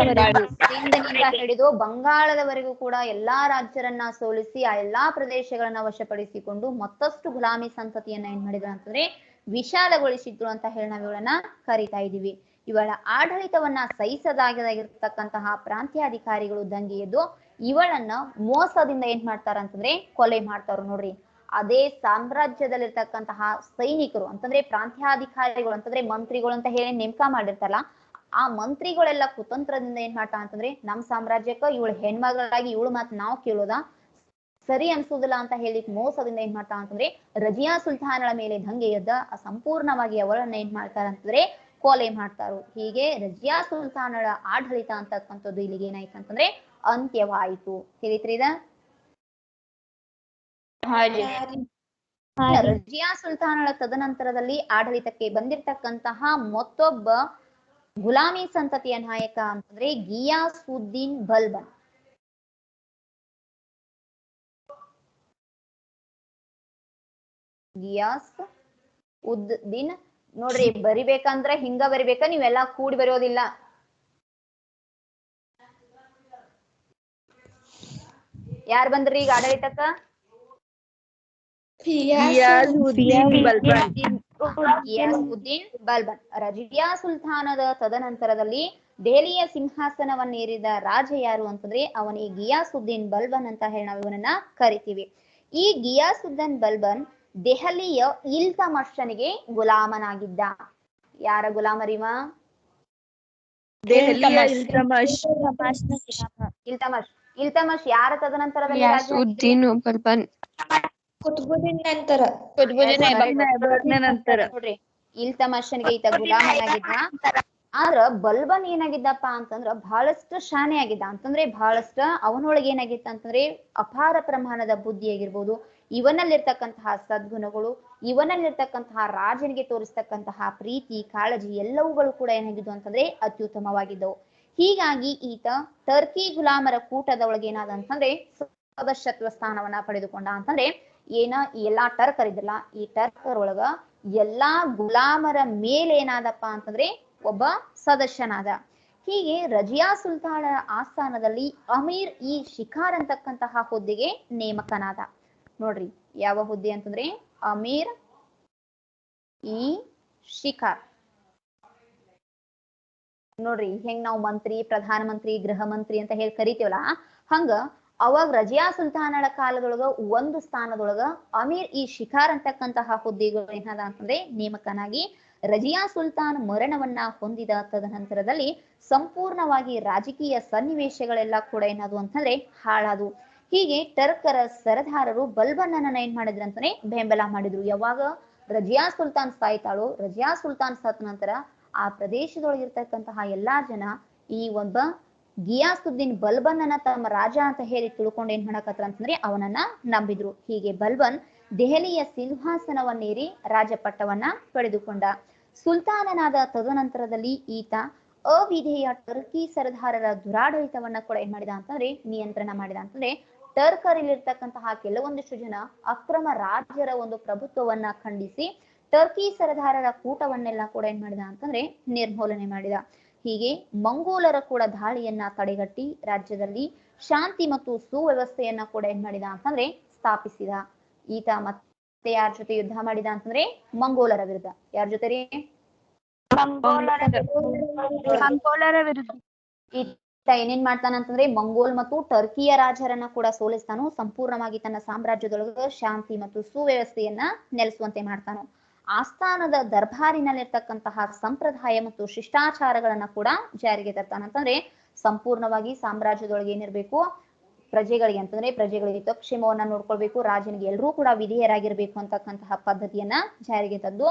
ಹಿಡಿದು ಬಂಗಾಳದವರೆಗೂ ಕೂಡ ಎಲ್ಲಾ ರಾಜ್ಯರನ್ನ ಸೋಲಿಸಿ ಆ ಎಲ್ಲಾ ಪ್ರದೇಶಗಳನ್ನ ವಶಪಡಿಸಿಕೊಂಡು ಮತ್ತಷ್ಟು ಗುಲಾಮಿ ಸಂತತಿಯನ್ನ ಏನ್ ಮಾಡಿದ್ರು ಅಂತಂದ್ರೆ ವಿಶಾಲಗೊಳಿಸಿದ್ರು ಅಂತ ಹೇಳಿ ನಾವು ಇವಳನ್ನ ಕರಿತಾ ಇದೀವಿ. ಇವಳ ಆಡಳಿತವನ್ನ ಸಹಿಸದಾಗಿರ್ತಕ್ಕಂತಹ ಪ್ರಾಂತ್ಯಾಧಿಕಾರಿಗಳು ದಂಗೆ ಎದ್ದು ಇವಳನ್ನ ಮೋಸದಿಂದ ಏನ್ ಮಾಡ್ತಾರ ಅಂತಂದ್ರೆ ಕೊಲೆ ಮಾಡ್ತಾರ ನೋಡ್ರಿ. ಅದೇ ಸಾಮ್ರಾಜ್ಯದಲ್ಲಿರ್ತಕ್ಕಂತಹ ಸೈನಿಕರು ಅಂತಂದ್ರೆ ಪ್ರಾಂತ್ಯಾಧಿಕಾರಿಗಳು ಅಂತಂದ್ರೆ ಮಂತ್ರಿಗಳು ಅಂತ ಹೇಳಿ ನೇಮಕ ಮಾಡಿರ್ತಾರಲ್ಲ, ಆ ಮಂತ್ರಿಗಳೆಲ್ಲ ಕುತಂತ್ರದಿಂದ ಏನ್ ಮಾಡ್ತಾರ ಅಂತಂದ್ರೆ ನಮ್ ಸಾಮ್ರಾಜ್ಯಕ್ಕ ಇವಳು ಹೆಣ್ಮಗಳಾಗಿ ಇವಳು ಮಾತ್ ನಾವು ಕೇಳೋದ ಸರಿ ಅನ್ಸುದಿಲ್ಲ ಅಂತ ಹೇಳಿ ಮೋಸದಿಂದ ಏನ್ ಮಾಡ್ತಾರ ಅಂತಂದ್ರೆ ರಜಿಯಾ ಸುಲ್ತಾನಳ ಮೇಲೆ ದಂಗೆ ಎದ್ದ ಸಂಪೂರ್ಣವಾಗಿ ಅವಳನ್ನ ಏನ್ ಮಾಡ್ತಾರ ಅಂತಂದ್ರೆ ಕೊಲೆ ಮಾಡ್ತಾರು. ಹೀಗೆ ರಜಿಯಾ ಸುಲ್ತಾನಳ ಆಡಳಿತ ಅಂತಕ್ಕಂಥದ್ದು ಇಲ್ಲಿಗೆ ಏನಾಯ್ತು ಅಂತಂದ್ರೆ ಅಂತ್ಯವಾಯಿತು. ತಿಳಿತ್ರಿ ಇದ? ರಜಿಯಾ ಸುಲ್ತಾನಳ ತದನಂತರದಲ್ಲಿ ಆಡಳಿತಕ್ಕೆ ಬಂದಿರತಕ್ಕಂತಹ ಮತ್ತೊಬ್ಬ ಗುಲಾಮಿ ಸಂತತಿಯ ನಾಯಕ ಅಂತಂದ್ರೆ ಗಿಯಾಸುದ್ದೀನ್ ಬಲ್ಬನ್. ಗಿಯಾಸ್ ಉದ್ದೀನ್ ನೋಡ್ರಿ, ಬರಿಬೇಕಂದ್ರ ಹಿಂಗ ಬರಿಬೇಕ, ನೀವೆಲ್ಲಾ ಕೂಡಿ ಬರೆಯೋದಿಲ್ಲ. ಯಾರ್ ಬಂದ್ರಿ ಈಗ ಆಡಳಿತಕ್ಕ? ಗಿಯಾಸುದ್ದೀನ್ ಬಲ್ಬನ್. ಗಿಯಾಸುದ್ದೀನ್ ಬಲ್ಬನ್. ರಜಿಯಾ ಸುಲ್ತಾನದ ತದನಂತರದಲ್ಲಿ ದೆಹಲಿಯ ಸಿಂಹಾಸನವನ್ನೇರಿದ ರಾಜ ಯಾರು ಅಂತಂದ್ರೆ ಅವನಿಗೆ ಗಿಯಾಸುದ್ದೀನ್ ಬಲ್ಬನ್ ಅಂತ ಹೇಳಿ ನಾವು ಇವನನ್ನ ಕರಿತೀವಿ. ಈ ಗಿಯಾಸುದ್ದೀನ್ ಬಲ್ಬನ್ ದೆಹಲಿಯ ಇಲ್ತಮಷನಿಗೆ ಗುಲಾಮನಾಗಿದ್ದ. ಯಾರ ಗುಲಾಮರಿವ? ದೆಹಲಿಯ ಇಲ್ತಮಷ್. ಇಲ್ತಮಷ್. ಇಲ್ತಮಷ್ ಯಾರ ತದನಂತರದಲ್ಲಿ ಗಿಯಾಸುದ್ದೀನ್ ಬಲ್ಬನ್ ಕುತುಬುದ್ದೀನ್ ನಂತರ. ನಂತರ ನೋಡ್ರಿ, ಇಲ್ತಮಷನ್ಗೆ ಈತ ಗುಲಾಮನಾಗಿದ್ದ. ಆದ್ರ ಬಲ್ಬನ್ ಏನಾಗಿದ್ದಪ್ಪ ಅಂತಂದ್ರ ಬಹಳಷ್ಟು ಶಾನೆ ಆಗಿದ್ದ. ಅಂತಂದ್ರೆ ಬಹಳಷ್ಟ ಅವನೊಳಗೆ ಏನಾಗಿತ್ತ ಅಂತಂದ್ರೆ ಅಪಾರ ಪ್ರಮಾಣದ ಬುದ್ಧಿ ಆಗಿರ್ಬೋದು, ಇವನಲ್ಲಿರ್ತಕ್ಕಂತಹ ಸದ್ಗುಣಗಳು, ಇವನಲ್ಲಿರ್ತಕ್ಕಂತಹ ರಾಜನಿಗೆ ತೋರಿಸ್ತಕ್ಕಂತಹ ಪ್ರೀತಿ ಕಾಳಜಿ ಎಲ್ಲವುಗಳು ಕೂಡ ಏನಾಗಿದ್ವು ಅಂತಂದ್ರೆ ಅತ್ಯುತ್ತಮವಾಗಿದ್ದವು. ಹೀಗಾಗಿ ಈತ ಟರ್ಕಿ ಗುಲಾಮರ ಕೂಟದ ಒಳಗೆ ಏನಾದ ಅಂತಂದ್ರೆ ಸದಸ್ಯತ್ವ ಸ್ಥಾನವನ್ನ ಪಡೆದುಕೊಂಡ. ಅಂತಂದ್ರೆ ಏನ ಎಲ್ಲಾ ಟರ್ಕರ್ ಇದ್ರಲ್ಲ, ಈ ಟರ್ಕರ್ ಒಳಗ ಎಲ್ಲಾ ಗುಲಾಮರ ಮೇಲೆ ಏನಾದಪ್ಪ ಅಂತಂದ್ರೆ ಒಬ್ಬ ಸದಸ್ಯನಾದ. ಹೀಗೆ ರಜಿಯಾ ಸುಲ್ತಾನ ಆಸ್ಥಾನದಲ್ಲಿ ಅಮೀರ್ ಇ ಶಿಕಾರ್ ಅಂತಕ್ಕಂತಹ ಹುದ್ದೆಗೆ ನೇಮಕನಾದ. ನೋಡ್ರಿ, ಯಾವ ಹುದ್ದೆ ಅಂತಂದ್ರೆ ಅಮೀರ್ ಇ ಶಿಕಾರ್. ನೋಡ್ರಿ, ಹೆಂಗ್ ನಾವು ಮಂತ್ರಿ, ಪ್ರಧಾನ ಮಂತ್ರಿ, ಗೃಹ ಮಂತ್ರಿ ಅಂತ ಹೇಳಿ ಕರಿತೀವಲ್ಲ, ಹಂಗ ಅವಾಗ ರಜಿಯಾ ಸುಲ್ತಾನಳ ಕಾಲದೊಳಗ ಒಂದು ಸ್ಥಾನದೊಳಗ ಅಮೀರ್ ಇ ಶಿಕಾರ್ ಅಂತಕ್ಕಂತಹ ಹುದ್ದೆಗಳು ಏನದ ಅಂತಂದ್ರೆ ನೇಮಕನಾಗಿ ರಜಿಯಾ ಸುಲ್ತಾನ್ ಮರಣವನ್ನ ಹೊಂದಿದ ತದನಂತರದಲ್ಲಿ ಸಂಪೂರ್ಣವಾಗಿ ರಾಜಕೀಯ ಸನ್ನಿವೇಶಗಳೆಲ್ಲ ಕೂಡ ಏನದು ಅಂತಂದ್ರೆ ಹಾಳಾದವು. ಹೀಗೆ ಟರ್ಕರ ಸರದಾರರು ಬಲ್ಬನ್ನನ್ನ ಏನ್ ಮಾಡಿದ್ರು ಅಂತಾನೆ ಬೆಂಬಲ ಮಾಡಿದ್ರು. ಯಾವಾಗ ರಜಿಯಾ ಸುಲ್ತಾನ್ ಸಾಯ್ತಾಳೋ, ರಜಿಯಾ ಸುಲ್ತಾನ್ ಸತ್ತ ನಂತರ ಆ ಪ್ರದೇಶದೊಳಗಿರ್ತಕ್ಕಂತಹ ಎಲ್ಲಾ ಜನ ಈ ಒಬ್ಬ ಗಿಯಾಸುದ್ದೀನ್ ಬಲ್ಬನ್ನನ್ನ ತಮ್ಮ ರಾಜ ಅಂತ ಹೇಳಿ ತಿಳ್ಕೊಂಡು ಏನ್ ಮಾಡಕತ್ರ ಅಂತಂದ್ರೆ ಅವನನ್ನ ನಂಬಿದ್ರು. ಹೀಗೆ ಬಲ್ಬನ್ ದೆಹಲಿಯ ಸಿಂಹಾಸನವನ್ನೇರಿ ರಾಜಪಟ್ಟವನ್ನ ಪಡೆದುಕೊಂಡ. ಸುಲ್ತಾನನಾದ ತದನಂತರದಲ್ಲಿ ಈತ ಅವಿಧೇಯ ಟರ್ಕಿ ಸರದಾರರ ದುರಾಡಳಿತವನ್ನ ಕೂಡ ಏನ್ ಮಾಡಿದ ಅಂತಂದ್ರೆ ನಿಯಂತ್ರಣ ಮಾಡಿದ. ಅಂತಂದ್ರೆ ಟರ್ಕರಲ್ಲಿರ್ತಕ್ಕಂತಹ ಕೆಲವೊಂದಿಷ್ಟು ಜನ ಅಕ್ರಮ ರಾಜರ ಒಂದು ಪ್ರಭುತ್ವವನ್ನ ಖಂಡಿಸಿ ಟರ್ಕಿ ಸರದಾರರ ಕೂಟವನ್ನೆಲ್ಲ ಕೂಡ ಏನ್ ಮಾಡಿದ ಅಂತಂದ್ರೆ ನಿರ್ಮೂಲನೆ ಮಾಡಿದ. ಹೀಗೆ ಮಂಗೋಲರ ಕೂಡ ದಾಳಿಯನ್ನ ತಡೆಗಟ್ಟಿ ರಾಜ್ಯದಲ್ಲಿ ಶಾಂತಿ ಮತ್ತು ಸುವ್ಯವಸ್ಥೆಯನ್ನ ಕೂಡ ಏನ್ ಮಾಡಿದ ಅಂತಂದ್ರೆ ಸ್ಥಾಪಿಸಿದ. ಈತ ಮತ್ತೆ ಯಾರ ಜೊತೆ ಯುದ್ಧ ಮಾಡಿದ ಅಂತಂದ್ರೆ ಮಂಗೋಲರ ವಿರುದ್ಧ. ಯಾರ ಜೊತೆ ರೀ? ಮಂಗೋಲರ ವಿರುದ್ಧ. ಈತ ಏನೇನ್ ಮಾಡ್ತಾನ ಅಂತಂದ್ರೆ ಮಂಗೋಲ್ ಮತ್ತು ಟರ್ಕಿಯ ರಾಜರನ್ನ ಕೂಡ ಸೋಲಿಸ್ತಾನು. ಸಂಪೂರ್ಣವಾಗಿ ತನ್ನ ಸಾಮ್ರಾಜ್ಯದೊಳಗ ಶಾಂತಿ ಮತ್ತು ಸುವ್ಯವಸ್ಥೆಯನ್ನ ನೆಲೆಸುವಂತೆ ಮಾಡ್ತಾನು. ಆಸ್ಥಾನದ ದರ್ಬಾರಿನಲ್ಲಿರ್ತಕ್ಕಂತಹ ಸಂಪ್ರದಾಯ ಮತ್ತು ಶಿಷ್ಟಾಚಾರಗಳನ್ನ ಕೂಡ ಜಾರಿಗೆ ತರ್ತಾನ. ಅಂತಂದ್ರೆ ಸಂಪೂರ್ಣವಾಗಿ ಸಾಮ್ರಾಜ್ಯದೊಳಗೆ ಏನಿರ್ಬೇಕು, ಪ್ರಜೆಗಳಿಗೆ ಅಂತಂದ್ರೆ ಪ್ರಜೆಗಳಿಗೆ ತಕ್ಷೇಮವನ್ನ ನೋಡ್ಕೊಳ್ಬೇಕು, ರಾಜನಿಗೆ ಎಲ್ಲರೂ ಕೂಡ ವಿಧೇಯರಾಗಿರ್ಬೇಕು ಅಂತಕ್ಕಂತಹ ಪದ್ಧತಿಯನ್ನ ಜಾರಿಗೆ ತಂದು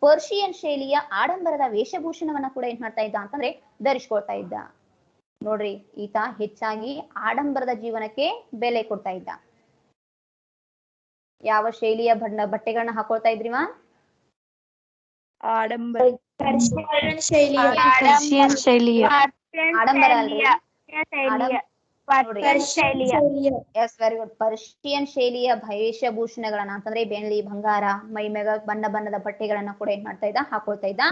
ಪರ್ಷಿಯನ್ ಶೈಲಿಯ ಆಡಂಬರದ ವೇಷಭೂಷಣವನ್ನ ಕೂಡ ಏನ್ ಮಾಡ್ತಾ ಇದ್ದ ಅಂತಂದ್ರೆ ಧರಿಸ್ಕೊಳ್ತಾ ಇದ್ದ. ನೋಡ್ರಿ, ಈತ ಹೆಚ್ಚಾಗಿ ಆಡಂಬರದ ಜೀವನಕ್ಕೆ ಬೆಲೆ ಕೊಡ್ತಾ ಇದ್ದ. ಯಾವ ಶೈಲಿಯ ಬಟ್ಟೆಗಳನ್ನ ಹಾಕೊಳ್ತಾ ಇದ್ರಿವಾ? ಆಡಂಬರ ಆಡಂಬರ ಅಲ್ರಿ, ಎಸ್ ವೆರಿ ಗುಡ್. ಪರ್ಷಿಯನ್ ಶೈಲಿಯ ವೇಷಭೂಷಣಗಳನ್ನ ಅಂತಂದ್ರೆ ಬೆಳ್ಳಿ ಬಂಗಾರ, ಮೈ ಮೇಗ ಬಣ್ಣ ಬಣ್ಣದ ಬಟ್ಟೆಗಳನ್ನ ಕೂಡ ಏನ್ ಮಾಡ್ತಾ ಇದ್ದ, ಹಾಕೊಳ್ತಾ ಇದ್ದ.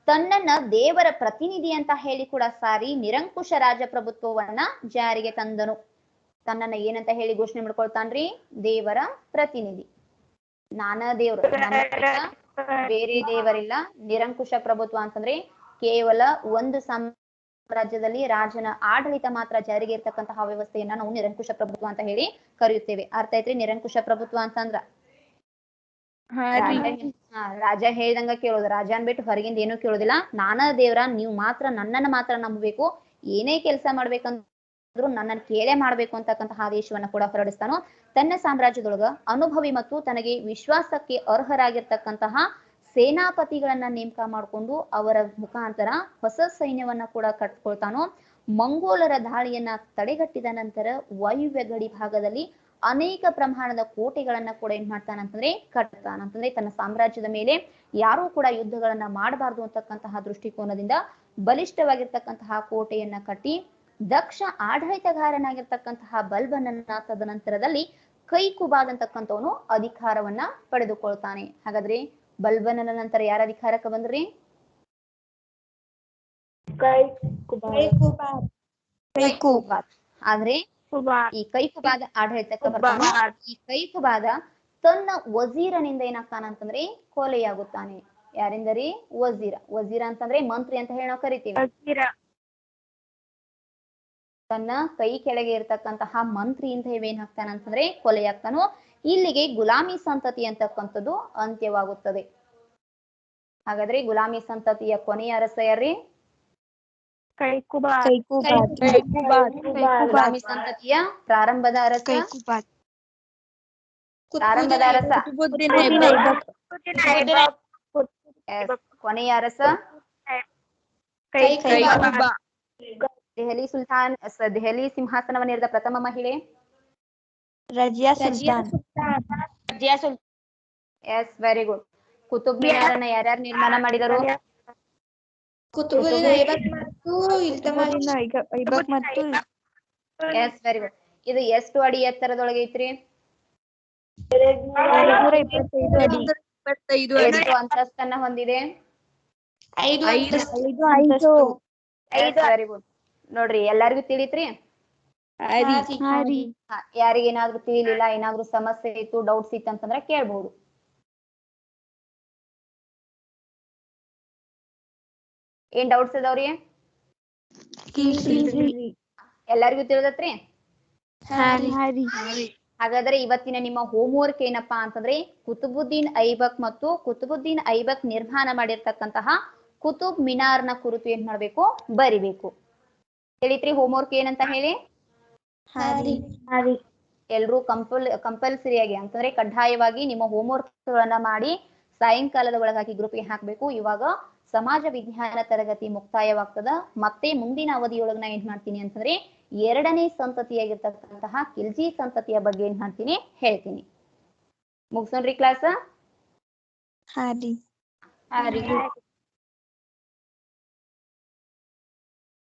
ತನ್ನನ್ನ ದೇವರ ಪ್ರತಿನಿಧಿ ಅಂತ ಹೇಳಿ ಕೂಡ ಸಾರಿ ನಿರಂಕುಶ ರಾಜಪ್ರಭುತ್ವವನ್ನ ಜಾರಿಗೆ ತಂದನು. ತನ್ನನ್ನ ಏನಂತ ಹೇಳಿ ಘೋಷಣೆ ಮಾಡ್ಕೊಳ್ತಾನ್ರಿ? ದೇವರ ಪ್ರತಿನಿಧಿ. ನಾನ ದೇವ್ರು, ಬೇರೆ ದೇವರಿಲ್ಲ. ನಿರಂಕುಶ ಪ್ರಭುತ್ವ ಅಂತಂದ್ರೆ ಕೇವಲ ಒಂದು ರಾಜ್ಯದಲ್ಲಿ ರಾಜನ ಆಡಳಿತ ಮಾತ್ರ ಜಾರಿಗೆ ಇರ್ತಕ್ಕಂತಹ ವ್ಯವಸ್ಥೆಯನ್ನ ನಾವು ನಿರಂಕುಶ ಪ್ರಭುತ್ವ ಅಂತ ಹೇಳಿ ಕರೆಯುತ್ತೇವೆ. ಅರ್ಥ ಐತ್ರಿ ನಿರಂಕುಶ ಪ್ರಭುತ್ವ ಅಂತಂದ್ರ? ರಾಜ ಹೇಳ್ದಂಗ ಕೇಳೋದು, ರಾಜ ಅನ್ಬಿಟ್ಟು ಹೊರಗಿಂದ ಏನೂ ಕೇಳೋದಿಲ್ಲ. ನಾನ ದೇವ್ರ, ನೀವು ಮಾತ್ರ ನನ್ನನ್ನ ಮಾತ್ರ ನಂಬಬೇಕು, ಏನೇ ಕೆಲಸ ಮಾಡ್ಬೇಕಂದ್ರೂ ನನ್ನನ್ನು ಕೇಳೇ ಮಾಡ್ಬೇಕು ಅಂತಕ್ಕಂತಹ ಆದೇಶವನ್ನ ಕೂಡ ಹೊರಡಿಸ್ತಾನೋ. ತನ್ನ ಸಾಮ್ರಾಜ್ಯದೊಳಗ ಅನುಭವಿ ಮತ್ತು ತನಗೆ ವಿಶ್ವಾಸಕ್ಕೆ ಅರ್ಹರಾಗಿರ್ತಕ್ಕಂತಹ ಸೇನಾಪತಿಗಳನ್ನ ನೇಮಕ ಮಾಡಿಕೊಂಡು ಅವರ ಮುಖಾಂತರ ಹೊಸ ಸೈನ್ಯವನ್ನ ಕೂಡ ಕಟ್ಕೊಳ್ತಾನೋ. ಮಂಗೋಲರ ದಾಳಿಯನ್ನ ತಡೆಗಟ್ಟಿದ ನಂತರ ವಾಯುವ್ಯ ಗಡಿ ಭಾಗದಲ್ಲಿ ಅನೇಕ ಪ್ರಮಾಣದ ಕೋಟೆಗಳನ್ನ ಕೂಡ ಏನ್ ಮಾಡ್ತಾನಂತಂದ್ರೆ ಕಟ್ತಾನಂತಂದ್ರೆ ತನ್ನ ಸಾಮ್ರಾಜ್ಯದ ಮೇಲೆ ಯಾರೂ ಕೂಡ ಯುದ್ಧಗಳನ್ನ ಮಾಡಬಾರ್ದು ಅಂತಕ್ಕಂತಹ ದೃಷ್ಟಿಕೋನದಿಂದ ಬಲಿಷ್ಠವಾಗಿರ್ತಕ್ಕಂತಹ ಕೋಟೆಯನ್ನ ಕಟ್ಟಿ ದಕ್ಷ ಆಡಳಿತಗಾರನಾಗಿರ್ತಕ್ಕಂತಹ ಬಲ್ಬನನ್ನ ತದನಂತರದಲ್ಲಿ ಕೈಕುಬಾದ್ ಅಂತಕ್ಕಂಥವನು ಅಧಿಕಾರವನ್ನ ಪಡೆದುಕೊಳ್ತಾನೆ. ಹಾಗಾದ್ರೆ ಬಲ್ಬನನ ನಂತರ ಯಾರ ಅಧಿಕಾರಕ್ಕೆ ಬಂದ್ರಿ? ಕೈಕುಬಾದ್. ಆದ್ರೆ ಈ ಕೈಕುಬಾದ ಆಡಳಿತಕ್ಕೆ ಬರ್ತಾನೆ. ಈ ಕೈಕುಬಾದ ತನ್ನ ವಜೀರನಿಂದ ಏನಾಗ್ತಾನಂತಂದ್ರೆ ಕೊಲೆಯಾಗುತ್ತಾನೆ. ಯಾರಿಂದರಿ? ವಜೀರ. ವಜೀರ ಅಂತಂದ್ರೆ ಮಂತ್ರಿ ಅಂತ ಹೇಳಿ ನಾವು ಕರಿತೀವಿ. ತನ್ನ ಕೈ ಕೆಳಗೆ ಇರ್ತಕ್ಕಂತಹ ಮಂತ್ರಿಯಿಂದ ಏನಾಗ್ತಾನಂತಂದ್ರೆ ಕೊಲೆಯಾಗ್ತಾನೋ. ಇಲ್ಲಿಗೆ ಗುಲಾಮಿ ಸಂತತಿ ಅಂತಕ್ಕಂಥದ್ದು ಅಂತ್ಯವಾಗುತ್ತದೆ. ಹಾಗಾದ್ರೆ ಗುಲಾಮಿ ಸಂತತಿಯ ಕೊನೆಯ ಅರಸ ಯಾರ್ರಿ? ಗುಲಾಮಿ ಸಂತತಿಯ ಪ್ರಾರಂಭದ ಅರಸ? ಪ್ರಾರಂಭದ ಅರಸ ಕೊನೆಯ ಅರಸ? ದೆಹಲಿ ಸಿಂಹಾಸನವನ್ನೇರಿದ ಪ್ರಥಮ ಮಹಿಳೆ? Yes, very good. ಕುತುಬ್ ಮಿನಾರನ್ನ ಯಾರ್ಯಾರು ನಿರ್ಮಾಣ ಮಾಡಿದರು? Yes, very good. ಇದು ಎಷ್ಟು ಅಡಿ ಎತ್ತರದೊಳಗೆ ಐತ್ರಿ? ಎಷ್ಟು ಅಂತಸ್ತನ್ನ ಹೊಂದಿದೆ? 5 ವೆರಿ ಗುಡ್. ನೋಡ್ರಿ, ಎಲ್ಲಾರ್ಗು ತಿಳಿತ್ರಿ? ಯಾರಿಗೇನಾದ್ರೂ ತಿಳಿಲಿಲ್ಲ, ಏನಾದ್ರೂ ಸಮಸ್ಯೆ ಇತ್ತು, ಡೌಟ್ಸ್ ಇತ್ತು ಅಂತಂದ್ರೆ ಕೇಳ್ಬಹುದು. ಏನ್ ಡೌಟ್ಸ್ ಇದಾವ್ರಿ? ಎಲ್ಲಾರ್ಗು ತಿಳಿದತ್ರಿ? ಹಾಗಾದ್ರೆ ಇವತ್ತಿನ ನಿಮ್ಮ ಹೋಮ್ ವರ್ಕ್ ಏನಪ್ಪಾ ಅಂತಂದ್ರೆ ಕುತುಬುದ್ದೀನ್ ಐಬಕ್ ಮತ್ತು ಕುತುಬುದ್ದೀನ್ ಐಬಕ್ ನಿರ್ಮಾಣ ಮಾಡಿರ್ತಕ್ಕಂತಹ ಕುತುಬ್ ಮಿನಾರ್ನ ಕುರಿತು ಏನ್ ಮಾಡ್ಬೇಕು? ಬರಿಬೇಕು. ತಿಳಿತ್ರಿ ಹೋಮ್ ವರ್ಕ್ ಏನಂತ ಹೇಳಿ? ಎಲ್ರೂ ಕಂಪಲ್ಸರಿಯಾಗಿ ಅಂತಂದ್ರೆ ಕಡ್ಡಾಯವಾಗಿ ನಿಮ್ಮ ಹೋಮ್ ವರ್ಕ್ ಗಳನ್ನ ಮಾಡಿ ಸಾಯಂಕಾಲದ ಒಳಗಾಗಿ ಗ್ರೂಪ್ಗೆ ಹಾಕ್ಬೇಕು. ಇವಾಗ ಸಮಾಜ ವಿಜ್ಞಾನ ತರಗತಿ ಮುಕ್ತಾಯವಾಗ್ತದ. ಮತ್ತೆ ಮುಂದಿನ ಅವಧಿಯೊಳಗ ನಾ ಏನ್ ಮಾಡ್ತೀನಿ ಅಂತಂದ್ರೆ 2ನೇ ಸಂತತಿಯಾಗಿರ್ತಕ್ಕಂತಹ ಖಿಲ್ಜಿ ಸಂತತಿಯ ಬಗ್ಗೆ ಏನ್ ಮಾಡ್ತೀನಿ ಹೇಳ್ತೀನಿ. ಮುಗ್ಸೋಣ್ರಿ ಕ್ಲಾಸ್?